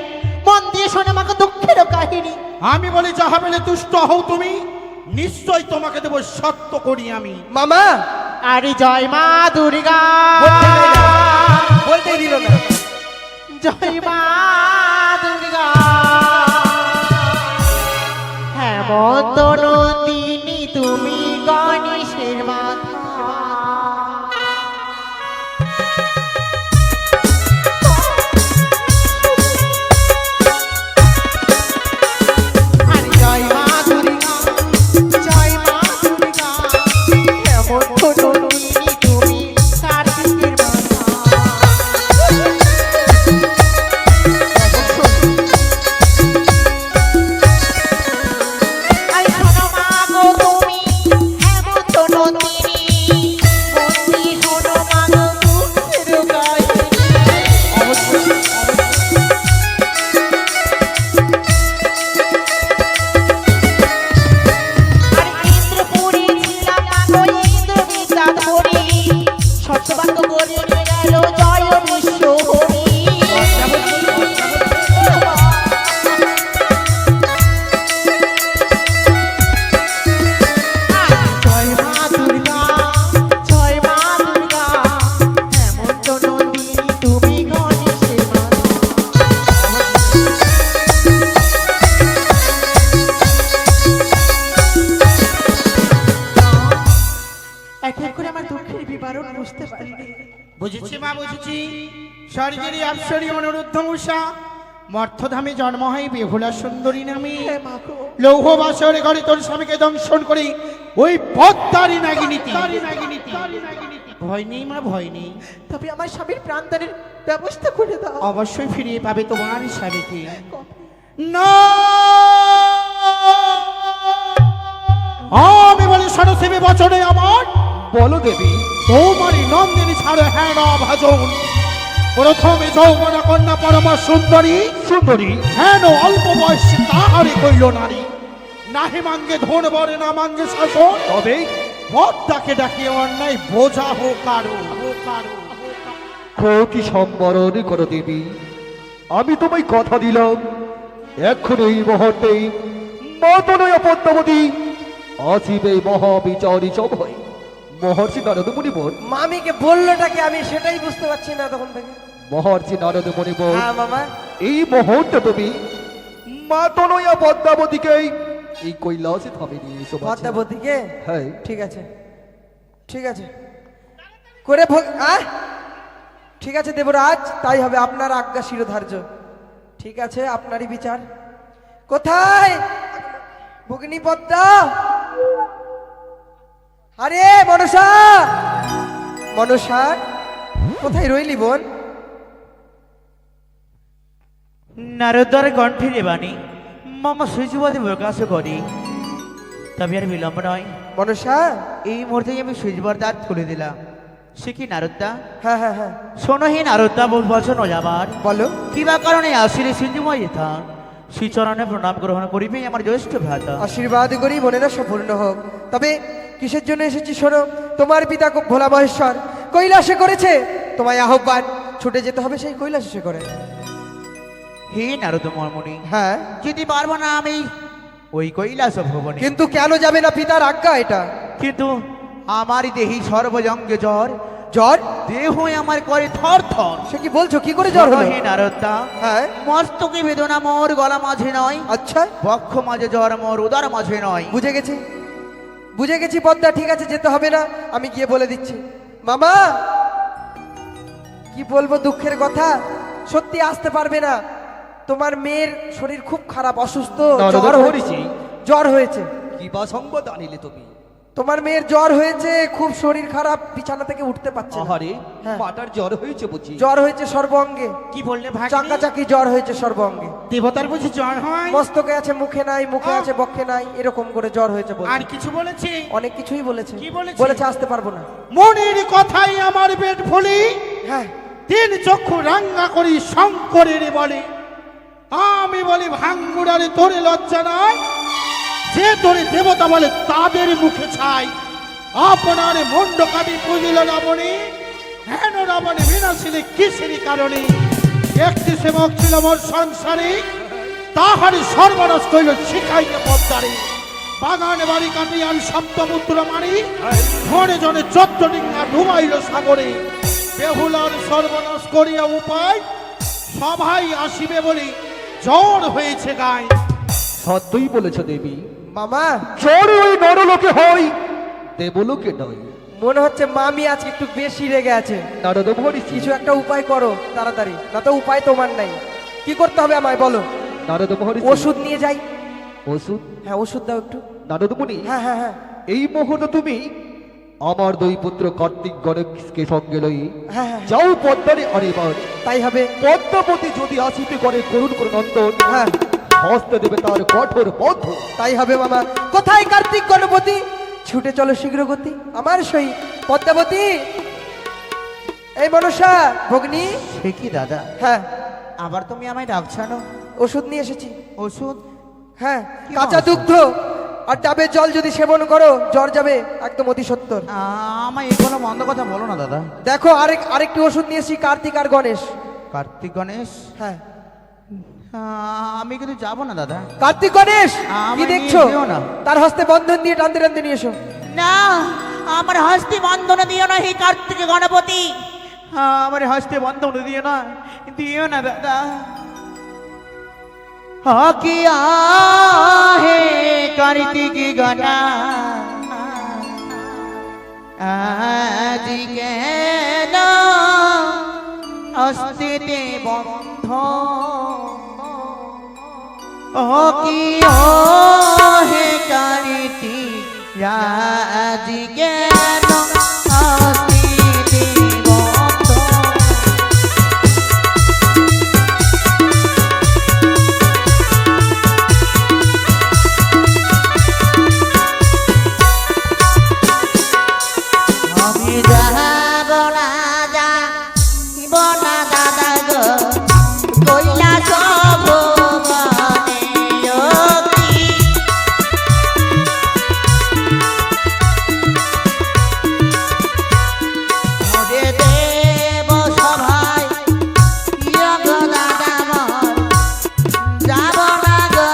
মন দিয়ে শোনে মাকে দুঃখের কাহিনী। আমি বলি যাহা পেলে তুষ্ট হও তুমি, নিশ্চয় তোমাকে দেব সত্য করি আমি। মামা আরে জয় মা দুর্গা, বলতেই দিল না। জয় মা দুর্গা। হেমন্ত নন্দিনী তুমি গণেশের মাথা। আরে জয় মা দুর্গা, জয় মা দুর্গা। হেমন্ত নন্দিনী তুমি কার্তিকের মাথা। আই শোনো মা গো তুমি হেমন্ত নন্দিনী, বন্দি শোনো মা গো দুঃখের কাহিনী। আরে ইন্দ্রপুরী ছিলাম মা গো ইন্দ্রবিদ্যাত হরি, সত্যবাক্য বলে গেল জয় বিশ্ব হরি। জয় মা দুর্গা, জয় মা দুর্গা। হেমন্ত নন্দিনী তুমি গণেশের মাতা। এক এক করে আমার দুঃখের বিবরণ বুঝতে পারিনি। বুঝেছি মা বুঝেছি। স্বর্গেরই অপ্সরী অনুরুদ্ধ উষা, মর্থধামে জন্ম হয় বেহুলা সুন্দরী নামে। হে মা গো, লৌহ বাসরে ঘরে তোর স্বামীকে দংশন করি ওই পদ্মারি নাগিনীতি। ভয় নেই মা, ভয় নেই। তবে আমার স্বামীর প্রাণদানের ব্যবস্থা করে দাও। অবশ্যই ফিরিয়ে পাবে তোমার স্বামীকে। কবে? না, আমি বলি সরসিবি বচনে আমার, বলো দেবী। তোমারই নন্দিনী ছাড়ে হ্যাঁ না ভাজন। প্রথমে যৌবনা কন্যা পরম সুন্দরী, সুন্দরী, হেন অল্প বয়সে তাহারে কইল নারী। নাহি মাঙ্গে ধন বরে না মাঙ্গে শাসন, তবে পদ্মাকে ডাকিয়ে অন্যায় বোঝা হোক কারো। ক্ষতি সম্বরণ করো দেবী। আমি তোমায় কথা দিলাম, এখন এই মুহূর্তে মাতনয়া পদ্মাবতী আসিবে মহাবিচারী সভায়। মহর্ষি নারদ মুনিবর, মামিকে বললোটাকে আমি সেটাই বুঝতে পারছি না তখন থেকে। মহর্ষি নারদ মুনিবর, হ্যাঁ মামা, এই মুহূর্তে তুমি মাতনয়া পদ্মাবতীকে এই কৈলাসে থামে নিয়ে এসো বাছা। পদ্মাবতীকে? হ্যাঁ, ঠিক আছে, ঠিক আছে করে ঠিক আছে দেবরাজ, তাই হবে। আপনার আজ্ঞা শিরোধার্য। ঠিক আছে, আপনারই বিচার। কোথায় ভগিনী পদ্মা? আরে মনসা, মনসা কোথায় রইলি বোন? নারদার কণ্ঠে রে বাণী মামা সুইচবাদে প্রকাশ করি, তবে আর বিলম্ব নয়। মনসা, এই মুহূর্তে আমি সুইচবার দ্বার খুলে দিলাম। সে কি নারদা? হ্যাঁ হ্যাঁ হ্যাঁ, শোনহি নারদা, বহু বছর নজাবার বলো। কিবা কারণে আসিলে সিন্ধুময় যেতাম, শ্রীচরণে প্রণাম গ্রহণ করিবেই আমার জ্যেষ্ঠ ভ্রাতা। আশীর্বাদ করি বোনেরা সম্পূর্ণ হোক। তবে কিসের জন্য এসেছি শোনো। তোমার পিতা ভোলা মহেশ্বর কৈলাসে করেছে তোমায় আহ্বান, ছুটে যেতে হবে সেই কৈলাসে করে। হে নারদ মর্মণি, হ্যাঁ, যেতে পারবো না আমি ওই কৈলাস ভবনে। কিন্তু কেন যাবে না? পিতার আজ্ঞা এটা। কিন্তু আমার দেহি সর্বজঙ্গে জ্বর, জ্বর? দেহ আমার করে থর থর। সে কি বলছো? কি করে জ্বর হলো? হে নারদা, হ্যাঁ, মস্তকে বেদনা মোর গলা মাঝে নয়, আচ্ছা, বক্ষ মাঝে জ্বর মোর উদর মাঝে নয়। বুঝে গেছি, বুঝে গেছি পদ্মা। ঠিক আছে, যেতে হবে না, আমি গিয়ে বলে দিচ্ছি। মামা, কি বলবো দুঃখের কথা, সত্যি আসতে পারবে না। তোমার মেয়ের শরীর খুব খারাপ, অসুস্থ, জ্বর হয়েছে। জ্বর হয়েছে। কি বা সংবাদ আনিলে তুমি? তোমার মেয়ের জ্বর হয়েছে, খুব শরীর খারাপ, বিছানা থেকে উঠতে পারছে না। আহারে, হ্যাঁ। মাটার জ্বর হয়েছে বুঝি? জ্বর হয়েছে সর্বাঙ্গে, কি বললে ভাই? চাকাচাকি জ্বর হয়েছে সর্বাঙ্গে। দেবতার বুঝি জ্বর হয়? মস্তকে আছে, মুখে নাই, মুখে আছে, বক্ষে নাই, এরকম করে জ্বর হয়েছে বলছে। আর কিছু বলেছে? অনেক কিছুই বলেছে। কি বলেছে? বলেছে আসতে পারবো না। মনির কথাই আমার পেট ফুলি, হ্যাঁ, তিন চক্ষু রাঙ্গা করি শঙ্করের বলে। আমি বলি ভাঙ্গুড়ারে তোরে লজ্জা নাই, যে তোরে দেবতা বলে তাদের মুখে ছাই। আপনার মন্ডকাদি পুজিল রাবণী, হেন রাবণী বিনাশিনী কিসেরই কারণে। একটি সেবক ছিল মোর সংসারে, তাহারই সর্বনাশ কইল শিখাইতে পদ্মারে। বাগানে বাড়ি কাটিয়ান সপ্তপুত্র মারি, ঘরে জনে চত্বডিঙ্গা ডুবাইল সাগরে। বেহুলার সর্বনাশ করিয়া উপায়, সবাই আসিবে বলি জ্বর হয়েছে গায়ে। সত্যই বলেছ দেবী, মামা জ্বর ওই নরলোকে হয়, দেবলোকে নয়। মনে হচ্ছে মামি আজকে একটু বেশি রেগে আছে। নারদ মহর্ষি, কিছু একটা উপায় করো তাড়াতাড়ি, না তো উপায় তোমার নাই। কি করতে হবে আমায় বলো? নারদ মহর্ষি, ওষুধ নিয়ে যাই। ওষুধ? হ্যাঁ, ওষুধ দাও একটু। নারদ মুনি, হ্যাঁ হ্যাঁ হ্যাঁ এই মুহূর্তে তুমি আমার দুই পুত্র কার্তিক গণেশকে সঙ্গে লই হ্যাঁ হ্যাঁ, যাও পদ্মারে অনিবার। তাই হবে। পদ্মাবতী যদি আসিতে করে করুণ করে নন্দন, হ্যাঁ, হস্তে দেবে তার কঠোর বদ্ধ। তাই হবে মামা। কোথায় কার্তিক গণপতি? ছুটে চলো শীঘ্র গতি আমার সই। পদ্মাবতী, এই মনসা, ভগ্নী। সে কি দাদা, হ্যাঁ, আবার তুমি আমায় ডাকছো না? ওষুধ নিয়ে এসেছি। ওষুধ? হ্যাঁ, কি কাঁচা অবস্থা? দুগ্ধ আর ডাবের জল যদি সেবন করো জ্বর যাবে একদম অতি সত্তর। আমায় এগুলো মন্দ কথা বলো না দাদা। দেখো আরেকটি ওষুধ নিয়েছি, কার্তিক আর গণেশ। কার্তিক গণেশ? হ্যাঁ, আমি কিন্তু যাবো না দাদা। কার্তিক গণেশ কি আমায় দেখছো? নিয়ে যেও না। তার হস্তে বন্ধন দিয়ে টানতে টানতে নিয়ে এসো। না, আমার হস্তে বন্ধন দিও না হে কার্তিক গণপতি। আমার হস্তে বন্ধন দিও না, দিও না দাদা। কি হে কার্তিক গণা, আজ কেন হস্তে বন্ধ? কি হে কার্তিক রাজ কেন হস্তে বন্ধ? আমি যাব না, যাব না দাদা গো কৈলাস ভবনে যোগী। ওরে দেব সভায় প্রিয় গো দাদা মোর, যাব না গো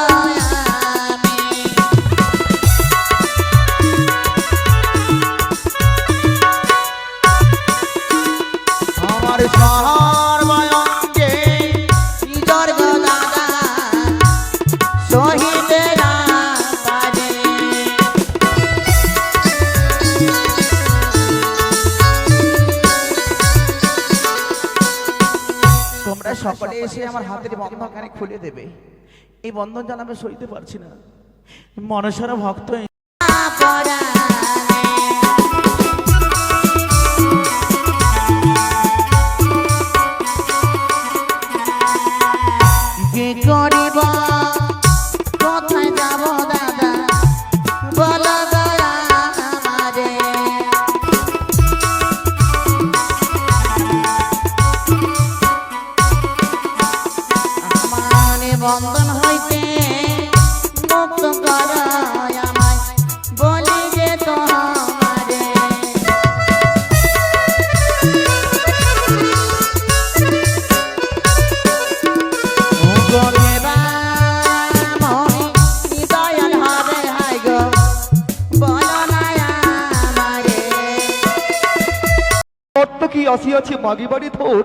আমি। আমার সর্বঙ্গে ইদর গো দাদা সহিতে না পারে। তোমরা সকলে এসে আমার হাতের বন্ধনখানে খুলে দেবে। এই বন্ধন যেন আমি সইতে পারছি না। মনসারা ভক্ত হইতে মুক্ত করো আমায় বলি যে তোমারে দয়াল হবে হাই গো বলো না আমারে নর্তকী আসিয়াছে মাগিবাড়ি ধর,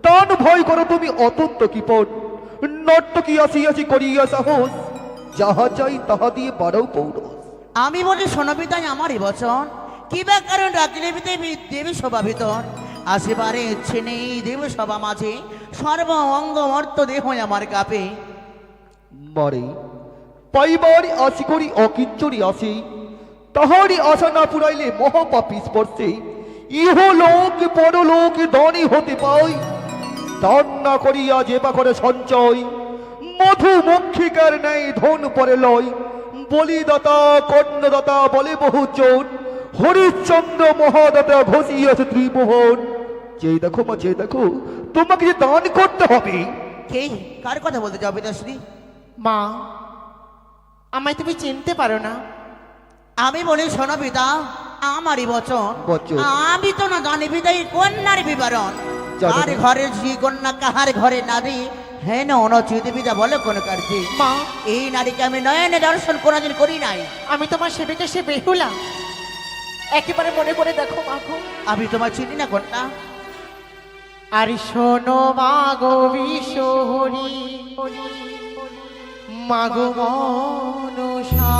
দান ভয় করো তুমি অতন্ত কিপট। নর্তকী আসিয়াছে করিয়া সাহস, যাহা চাই তাহা দিয়ে বাড়াও পৌরস। আমি বলি শোনবিতাই আমারই বচন, কিবা কারণ রাখিলে দেবী সভা ভিতর আসিবারে ইচ্ছে নেই দেব সভা মাঝে, সর্ব অঙ্গ অর্থ দেহ আমার কাপে। মারে পাইবার আসি করি অকিঞ্চরি আসে, তাহারই আশা না পুরাইলে মহাপাপী স্পর্শে ইহলোক পরলোক ধনী হতে পাই। দান না করিয়া যেবা করে সঞ্চয়, মধুমক্ষিকার নেই ধন পরে লয়। বলিদাতা কর্ণদাতা বলে বহুজন, হরিশ্চন্দ্র মহাদাতা ঘষিয়াছে ত্রিভুবন। যে দেখো মা, যে দেখো, তোমাকে যে দান করতে হবে। কে কার কথা বলতে যাও পিতাশ্রী? মা, আমায় তুমি চিনতে পারো না? আমি বলি শোনো পিতা, আমারই বচন। বচন। আমি তো না জানি পিতা এই কন্যার বিবরণ, জানো কার না। ঘরে ঝি কন্যা কাহার ঘরে নারী, হ্যাঁ না অনুচিত পিতা বলে কোন কার্যে। মা, এই নারীকে আমি নয়নে দর্শন কোনোদিন করি নাই। আমি তোমার সেবিকা সে বেহুলা, একেবারে মনে করে দেখো মা গো। আমি তোমার চিনি না কন্যা। আর শোনো মাগো বিশোহরি, মাগো মনসা,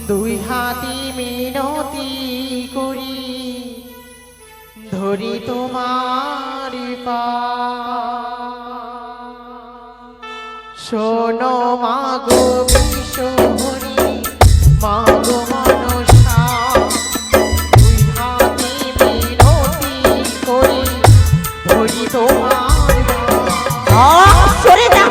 দুই হাতি মিনতি করি ধরি তোমার পা। শোনো মাগো বিশোহরি, মাগো মনসা, দুই হাতি মিনতি করি ধরি তোমার পা। সরে যা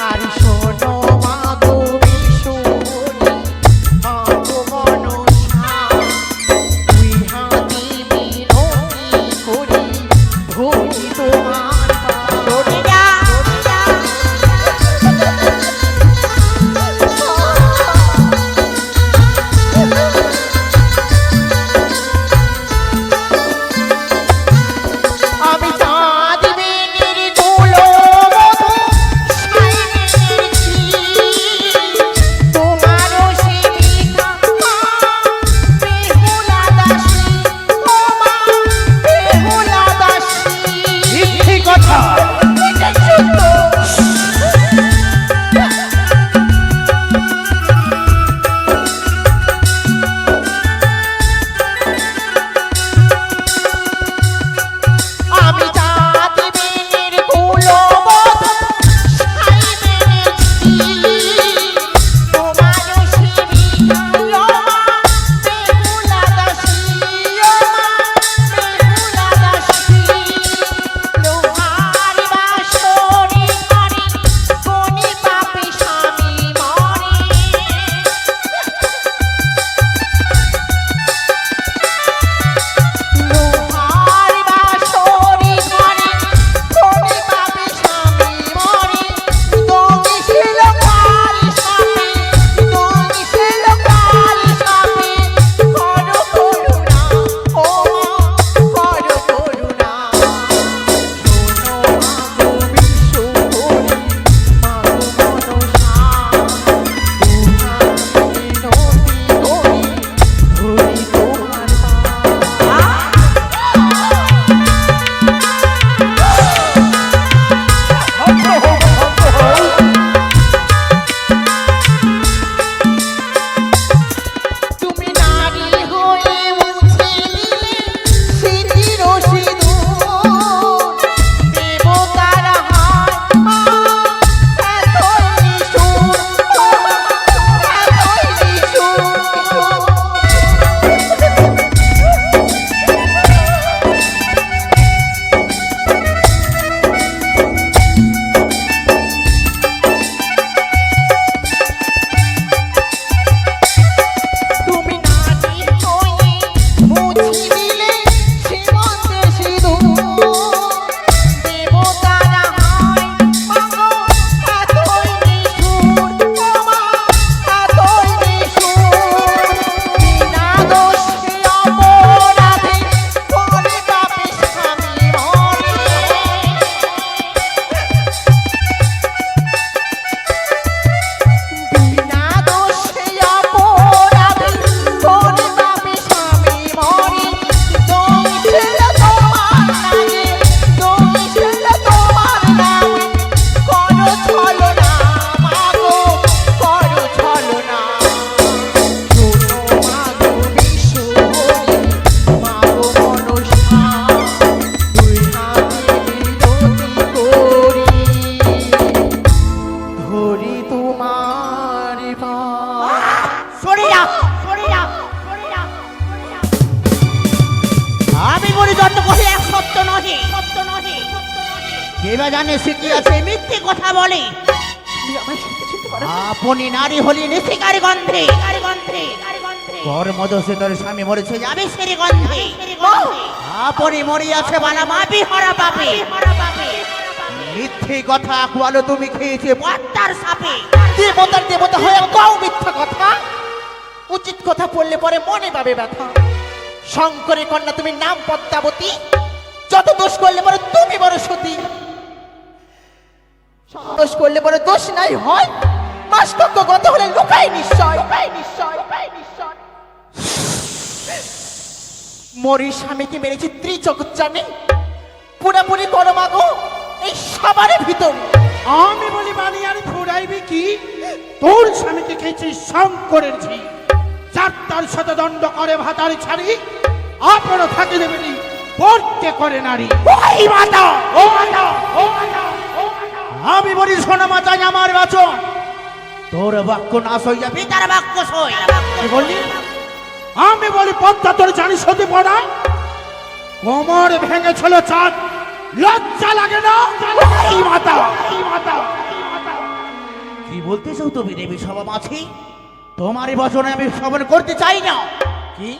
আর শোনো মাগো বিশোহরি, মাগো মনসা, দুই হাতি মিনতি করি ধরি তোমার পা। সরে যা সরে যা সরে যা সরে যা সরে যা। আমি বলি যত কথা এক সত্য নহে সত্য নহে সত্য নহে। কে বা জানে সে কি আছে মিথ্যে কথা বলে। তুমি আমায় সত্যি চিনতে পারো? আপনি নারী হলি নিশিকারি গন্ধে কর্মদোষে তোর স্বামী মরেছে যাবে সেরে গন্ধে। আপনি মরিয়াছে বালা মাপি হরা পাপে মিথ্যে কথা বলো তুমি খেয়েছে পদ্মার সাপে। দেবতার দেবতা হয়ে কও মিথ্যা কথা। উচিত কথা বললে পরে মনে পাবে ব্যথা। শঙ্করের কন্যা তুমি নাম পদ্মাবতী, যত দোষ করলে পরে তুমি বড় সতী। দোষ করলে পরে দোষ নাই হয়, মাসকক্ষ গত হলে লুকাই নিশ্চয়। মরি স্বামীকে মেরেছি ত্রিজগৎ জানে, পুরাপুরি করো মাগো এই সবার ভিতর। আমি বলি বানিয়ার ফুরাইবি কি? তোর স্বামীকে খেয়েছিস শঙ্করের ঝি, চারটার সাথে দণ্ড করে ভাতার ছাড়ি, আপনারও থাকি দেবেনি পড়তে করে নারী। ওই মাতা ও মাতা ও মাতা ও মাতা। আমি বলি শোনা মাতা আমার বাচন, তোর বাক্য না সই যাবে তার বাক্য সই। কি বললি? আমি বলি পদ্মা তোর জানিস হতে পড়া, কোমর ভেঙেছিল চাঁদ, লজ্জা লাগে না? এই মাতা এই মাতা এই মাতা। কি বলতে চাও তুমি দেবী সভা মাছি? তোমার এই বচনে আমি শ্রবণ করতে চাই না। কি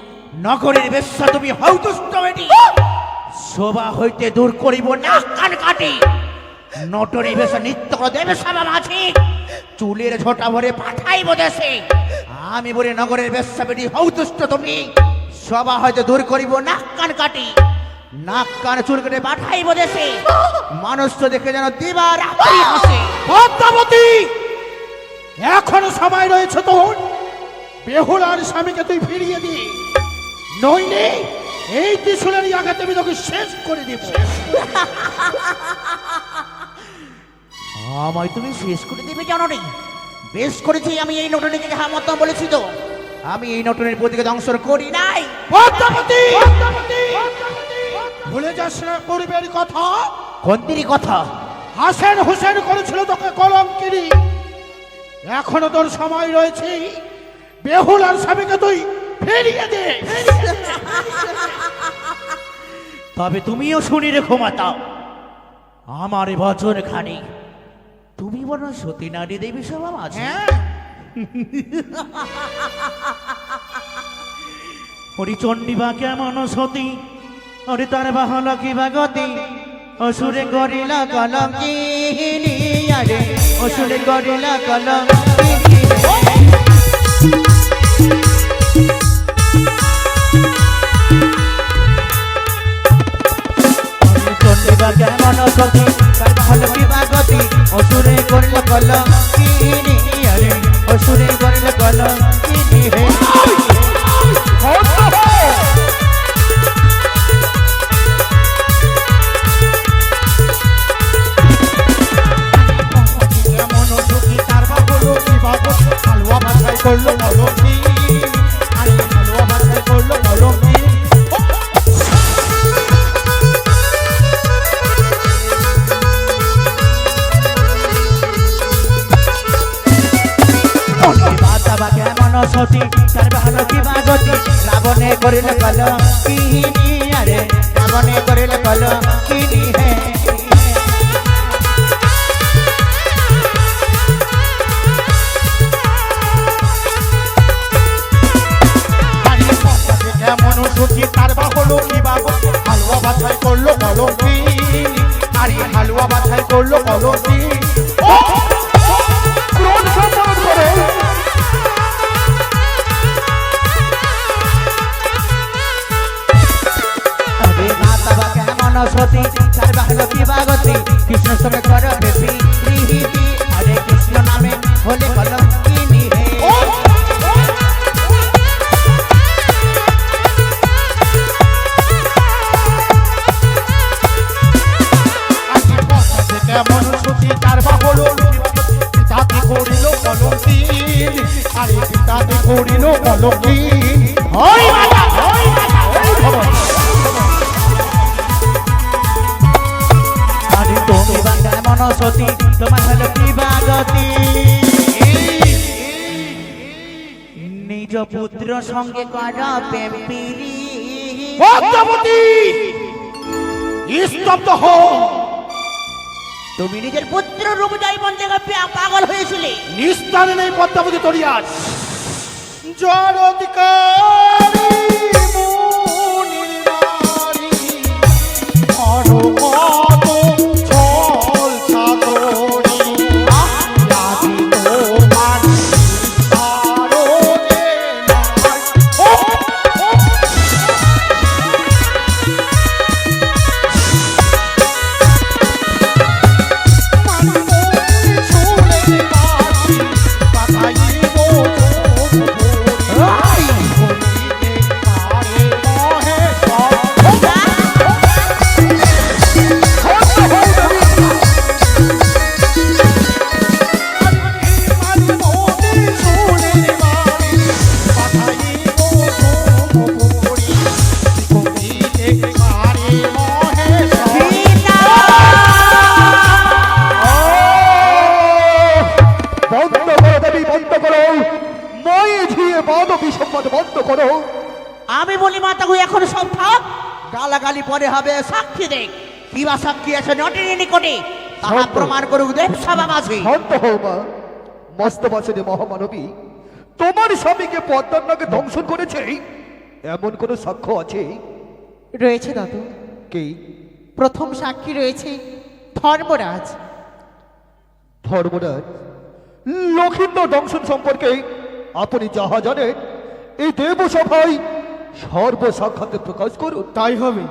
নগরের বেশ্যা তুমি হৌতুষ্ট বেটি, শোভা হইতে দূর করিব না কান কাটি। নটরি বেশে নিত্য দেবে সভা মাছি, চুলের ঝোটা ভরে পাঠাইব দেশে। আমি বলি নগরের বেশ্যা বেটি হৌতুষ্ট তুমি, সভা হইতে দূর করিব না কান কাটি। নাক কান চুল কেটে পাঠাইব দেশে, মানুষ তো দেখে যেন দিবা রাত্রি হাসে। পদ্মাবতী, এখনো সময় রয়েছে তোর, বেহুলার স্বামীকে তুই ফিরিয়ে দি, নইলে এই ত্রিশূলের আঘাতে আমি তোকে শেষ করে দেব। আমায় তুমি শেষ করে দেবে জানো নি? বেশ করেছি আমি এই নটনীকে হামত বলেছি তো, আমি এই নটনের প্রতিকে ধ্বংস করি নাই। পদ্মাবতী, ভুলে যাস না পূর্বের কথা। কোনটির কথা? হাসেন হুসেন করেছিল তোকে কলঙ্কিনী, এখনো তোর সময় রয়েছে, বেহুলার স্বামীকে তুই ফিরিয়ে দে। তবে তুমিও শুনি রেখো মাতা, আমার বচন খানি তুমি বলো সতী নারী দেবী সভা আছে। হরিচণ্ডী বা কেমন সতী, হরি তার বাহল কি বাগতি, অসুরে গরিলা কলঙ্কিনী আরে, অসুরে গরিলা কলঙ্কিনী। চন্ডিবা কেমন সতী, তার বাহল কি বাগতি, অসুরে গরিলা কলঙ্কিনী আরে, অসুরে গরিলা কলঙ্কিনী হে। হালুয়া বাছাই করলো মলমী, আরে হালুয়া বাছাই করলো মলমী। কেমন সতী, তার ভালো কি বাগতি, রাবণে করিল কলঙ্কিনী আরে, রাবণে করিল কলঙ্কিনী হে। কেমন সুখী তার বা হলো কি বাগতি, হালুয়া বাছাই করলো মলমী, আরে হালুয়া বাছাই করলো মলমী। কেমন সতী, তার ভালো কি বাগতি, কৃষ্ণ সঙ্গে কর বেবি প্রীতি, আরে কৃষ্ণ নামে হলে কলঙ্কিনী হে। কেমন সুখী তার বা হলো পিতাতে করিল কলঙ্কি, আরে পিতাতে করিল কলঙ্কি। ওই মাতা ওই মাতা আরে তুমি বা কেমন সতী, তোমার ভালো কি বাগতি, নিজ পুত্র সঙ্গে করা প্রেম পিরি পদ্মাবতী স্তব্ধ হও। তুমি নিজের পুত্র রূপ যাইবন দেখে পাগল হয়েছিলে। নিস্তারে নেই পদ্মাবতী তরিয়াজ। জড় অধিকারী মুনির নারী, আরো কত ছল চাতুরী, রাজি তোমার আরো যে নাই। ও, ও, বন্ধ করো দেবী, বন্ধ করো। মায়ে ঝিয়ে বাদ বিসম্বাদ বন্ধ করো। আমি বলি মাতা গো এখন সব থাক, গালাগালি পরে হবে। সাক্ষী দেখ, কিবা সাক্ষী আছে নটের নিকটে, তাহা সত্য। প্রমাণ করুক দেব সভা মাঝে। শান্ত হও মা। মস্ত বাসনে মহামানবী, তোমার স্বামীকে পদ্মার নাকে দংশন করেছে এমন কোন সাক্ষ্য আছে রয়েছে দাদু। কি? প্রথম সাক্ষী রয়েছে ধর্মরাজ। ধর্মরাজ লক্ষিন্দর দংশন সম্পর্কে আপনি যাহা জানেন এই দেবসভায় সর্বসাক্ষাতে প্রকাশ করুন। তাই হবে।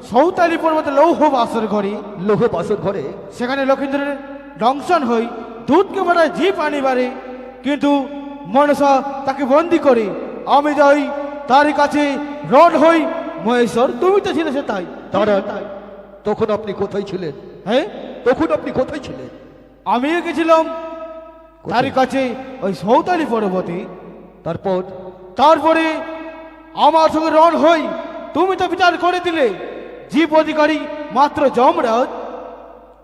সৌতালি পর্বতে লৌহ বাসর ঘরে, লোহে বাসর ঘরে সেখানে লক্ষিন্দ্রের দংশন হই, দুধকে বাড়ায় জি পানি বাড়ে, কিন্তু মনসা তাকে বন্দি করে। আমি যাই তার কাছে, রড হই। মহেশ্বর, তুমি তো ছিলে সে তাই। দাঁড়ান, তখন আপনি কোথায় ছিলেন? হ্যাঁ, তখন আপনি কোথায় ছিলেন? আমিও গেছিলাম তার কাছে ওই সৌতালি পর্বতে। তারপর তারপরে আমার সঙ্গে রণ হই, তুমি তো বিচার করে দিলে জীব অধিকারী মাত্র যমরাজ।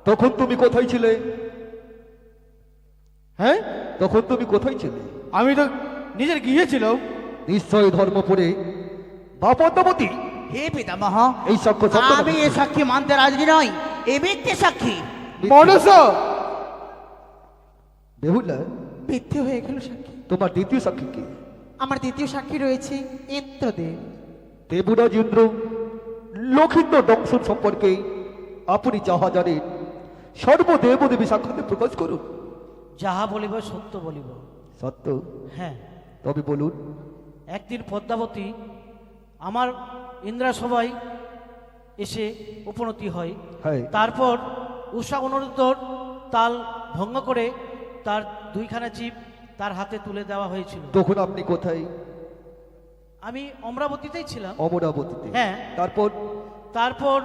তখন তুমি কোথায় ছিলে? হ্যাঁ, তখন তুমি কোথায় ছিলে? আমি তো নিজের গিয়েছিলাম। নিশ্চয় ধর্মপুরে বা পদ্মাবতী। হে পিতামহ, এই সাক্ষ্য সত্য আমি এ সাক্ষী মানতে রাজি নই। এ ব্যক্তি সাক্ষী। মনসা, বেহুলা, মিথ্যে হয়ে গেল সাক্ষী। তোমার দ্বিতীয় সাক্ষী কি? আমার দ্বিতীয় সাক্ষী রয়েছে ইন্দ্রদেব। দেবরাজ ইন্দ্র লক্ষিন্দর দংশন সম্পর্কে আপনি যাহা জানেন সর্বদেবদেবী সাক্ষাতে প্রকাশ করুন। যাহা বলিব সত্য বলিব। সত্য? হ্যাঁ, তবে বলুন। একদিন পদ্মাবতী আমার ইন্দ্রাসভায় এসে উপনতি হয়। হ্যাঁ। তারপর উষা অনুরুদ্ধর তাল ভঙ্গ করে তার দুইখানা চিপ তার হাতে তুলে দেওয়া হয়েছিল। তখন আপনি কোথায়? আমি অমরাবতীতেই ছিলাম। অমরাবতীতে। হ্যাঁ। তারপর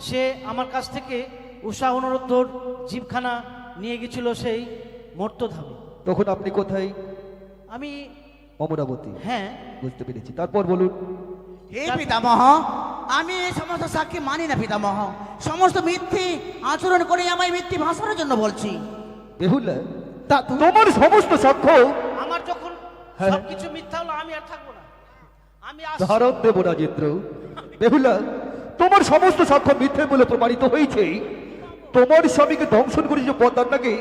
সে আমার কাছ থেকে উষা অনুরুদ্ধর জীবখানা নিয়ে গেছিল সেই মর্তধামে। তখন আপনি কোথায়? আমি অমরাবতী। হ্যাঁ, বুঝতে পেরেছি। তারপর বলুন। হে পিতামহ, আমি এই সমস্ত সাক্ষী মানি না পিতামহ। সমস্ত মিথ্যে আচরণ করে আমায় মিথ্যে ভাষার জন্য বলছি। বেহুলা, দাদু, তোমার সমস্ত সাক্ষ্য আমার যখন হ্যাঁ। সবকিছু মিথ্যা হলো, আমি আর থাকবো না। আমি আসছি। ধারণ দেবরাজ ইন্দ্র। বেহুলা, তোমার সমস্ত সাক্ষ্য মিথ্যে বলে প্রমাণিত হয়েছে। তোমার স্বামীকে দংশন করেছে পদ্মার নাকি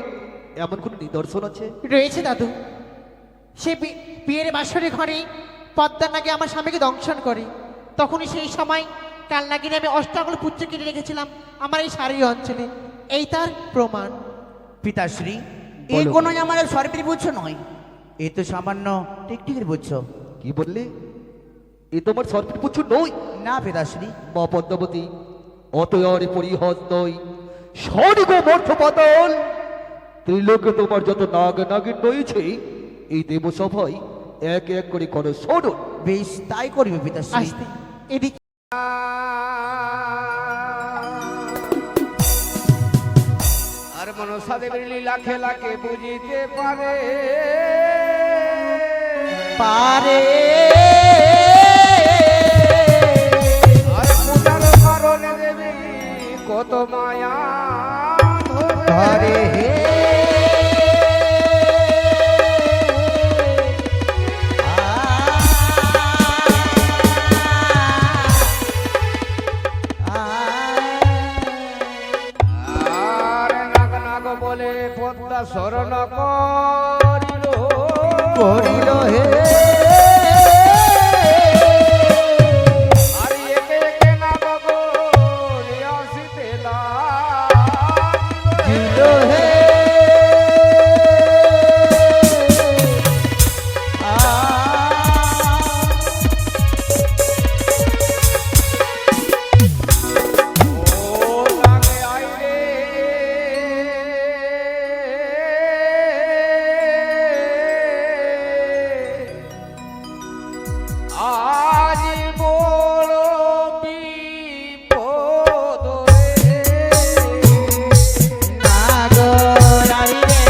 এমন কোন নিদর্শন আছে? রয়েছে দাদু। সে বিয়ের বাসরে ঘরে পদ্মার নাগে আমার স্বামীকে দংশন করে। তখনই সেই সময় কাল নাগিনে আমি অষ্টাগল পুত্র কেটে রেখেছিলাম আমার এই সারি অঞ্চলে। এই তার প্রমাণ। পিতাশ্রী, এই বলো। কোনো আমার সর্বের বুঝছ নয়, এ তো সামান্য টিকটিকের বুঝছ। কি বললে? এ তোমার সর্পিত পুচ্ছ নই। না পিতাশ্রী, মা পদ্মাবতী, অতয়ারে পরিহস নয়, স্বর্গ মর্থ পাতাল ত্রিলোকে তোমার যত নাগ নাগিন রয়েছে এই দেবসভায় এক এক করে করো স্মরণ। বেশ তাই করিবে পিতাশ্রী। আসতে এদিকে আর মনসা দেবীর লীলা খেলাকে বুঝিতে পারে পারে আর পূজার কারণে দেবী কত মায়া ধরে হে আজ বড় বিপদ রে। নাগরাই রে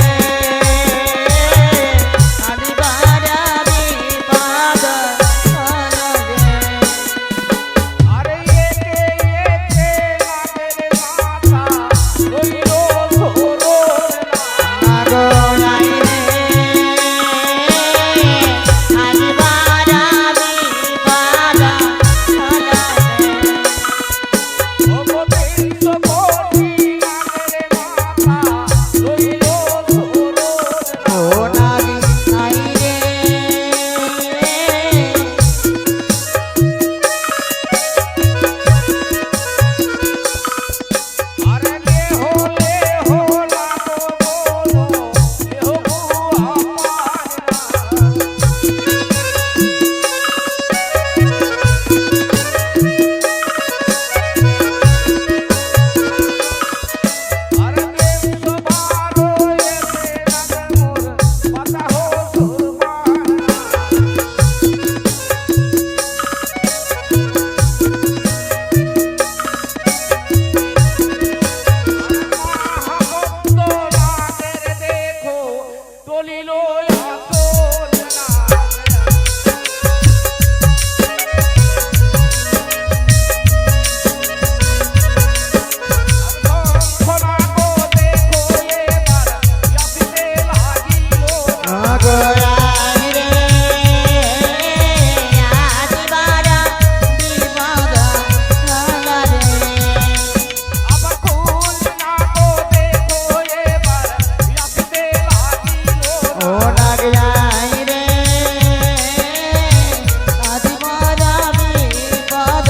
আদি বারা বিপদ হলো রে। আরে একে একে নাগের মাথা রইল সরো না। নাগরাই রে আদি বারা বিপদ হলো রে। ভগবতীশ কোটি নাগের মাথা রইল সরো না। ও নাগরাই রে আরে লেহ লেহ লাগো বলো লেহ আমার আরে প্রেম সবারো এসে লাগে মোর পাতা হো সুরমা। মহাভক্ত নাগের দেখো দলিল আসল না। শঙ্খনাগো দেখো এবার আসিতে লাগিল না। নাগরাই রে আদি বারা বিপদ হলো রে। আবার ফুল নাগো দেখো এবার আসিতে লাগিল ও না। নাগরাই রে আদি বারা বিপদ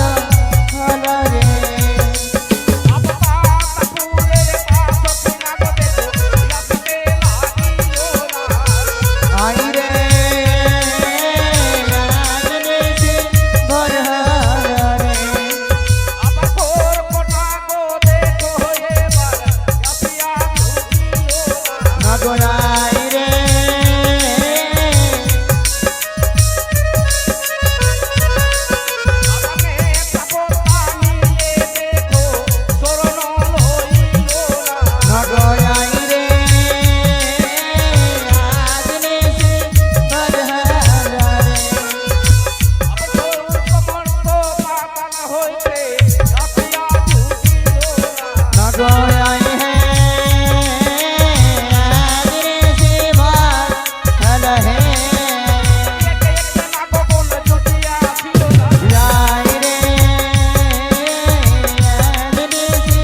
হলো রে। আবার পাতাপুরের পাশে নাগো দেখো আসিতে লাগিল না। আই রে রাজনীতি ভর হলো রে। আবার কর্কটাগো দেখো এবার আসিয়া ঢুকিল না। নাগরাই রে আমাকে তাপতা নিয়ে দেখো চরণ লইল না। নাগরাই রে রাজনীতি ভর হলো রে। আবার সমর্থ পাতান হইতে আসিয়া ঢুকিল না। নাগরাই হে রাজনীতি ভর হলো হে। একে একে নাগো বল জুটিয়া ছিল না। রাই রে রাজনীতি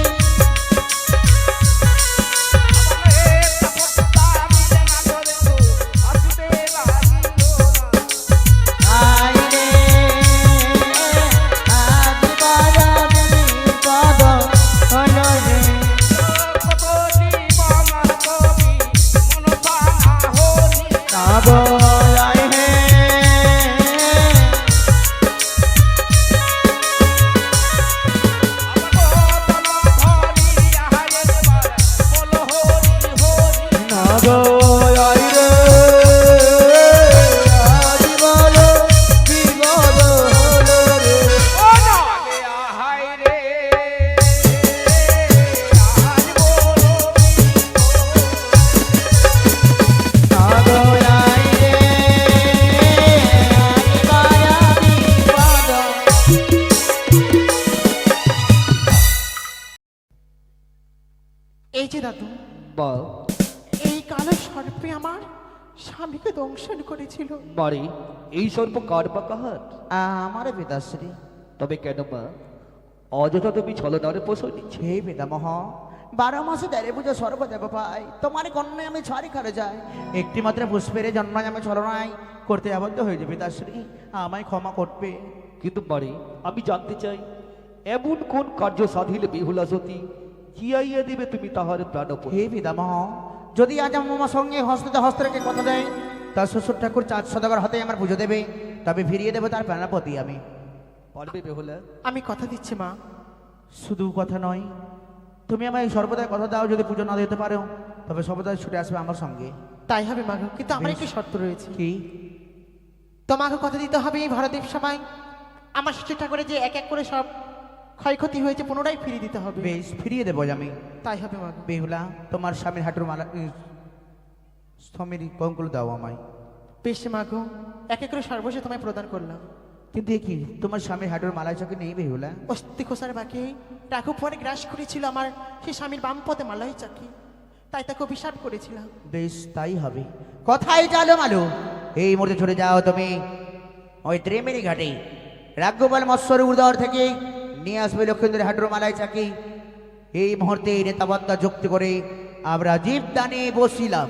আমাকে তাপতা নিয়ে নাগো দেখো আসিতে লাগিল না। আই রে আদি বারা বিপদ হলো রে। কত জীবন কবি মনসা হলি নাগরাই হে নাগরাই রে আদি বারা বিপদ হলো রে। নাগরাই রে আদি বারা বিপদ। এই যে দাদু, বল এই কালো সর্পে আমার স্বামীকে দংশন করেছিল। বাড়ি এই সর্প কার বা কাহার? আমার পিতাশ্রী। তবে কেন মা অযথা তুমি ছলনারে পোষণ দিচ্ছে? হে পিতামহ, 12 মাসে 13 পুজো সর্বদেব পাই, তোমার কন্যায় আমি ছাড়ি খারে যাই, একটি মাত্র পুষ্পের জন্মায় আমি ছলনায় করতে আবদ্ধ হয়ে যাবে। পিতাশ্রী আমায় ক্ষমা করবে। কিন্তু বাড়ি আমি জানতে চাই এমন কোন কার্য সাধিলে বেহুলা সতী জিয়াইয়া দিবে তুমি তাহার প্রাণপণ? হে পিতামহ, যদি আজ আমার সঙ্গে হস্তে হস্ত রেখে কথা দেয়, তার শ্বশুর ঠাকুর 4 সদাগর হাতে আমার পুজো দেবে, তবে ফিরিয়ে দেবো তার প্রাণপতি আমি। পারবে বেহুলা? আমি কথা দিচ্ছি মা। শুধু কথা নয়, তুমি আমায় সর্বদাই কথা দাও, যদি পুজো না দিতে পারো তবে সর্বদাই ছুটে আসবে আমার সঙ্গে। তাই হবে মা গো, কিন্তু আমার একটি শর্ত রয়েছে। কি? তোমাকে কথা দিতে হবে এই ভরদেব সবাই আমার চেষ্টা করে যে এক এক করে সব ক্ষয়ক্ষতি হয়েছে পুনরায় ফিরিয়ে দিতে হবে। বেশ, ফিরিয়ে দেবো আমি। তাই হবে মাগো। বেহুলা, তোমার স্বামীর হাঁটুর মালা স্তমের কঙ্কুল দাও আমায়। বেশ মাগো, এক এক করে সর্বস্ব তোমায় প্রদান করলাম। কিন্তু এ কি, তোমার স্বামীর হাঁটুর মালা চোখে নেই বেহুলা? অস্থি খোসার বাকি রাঘব পরে গ্রাস করেছিল আমার সেই স্বামীর বাম পথে মালাই চাকি, তাই তাকে অভিশাপ করেছিলাম। বেশ, তাই হবে। কথাই চালো মালো, এই মুহূর্তে ছুটে যাও তুমি ওই ত্রিবেণী ঘাটে। রাজ্ঞপাল মৎস্যর উদর থেকে নিয়ে আসবে লক্ষ্মীন্দ্রের হাঁটুর মালায় চাকি। এই মুহূর্তে নেতাবদ্ধ যুক্তি করে আমরা জীবদানে বসিলাম।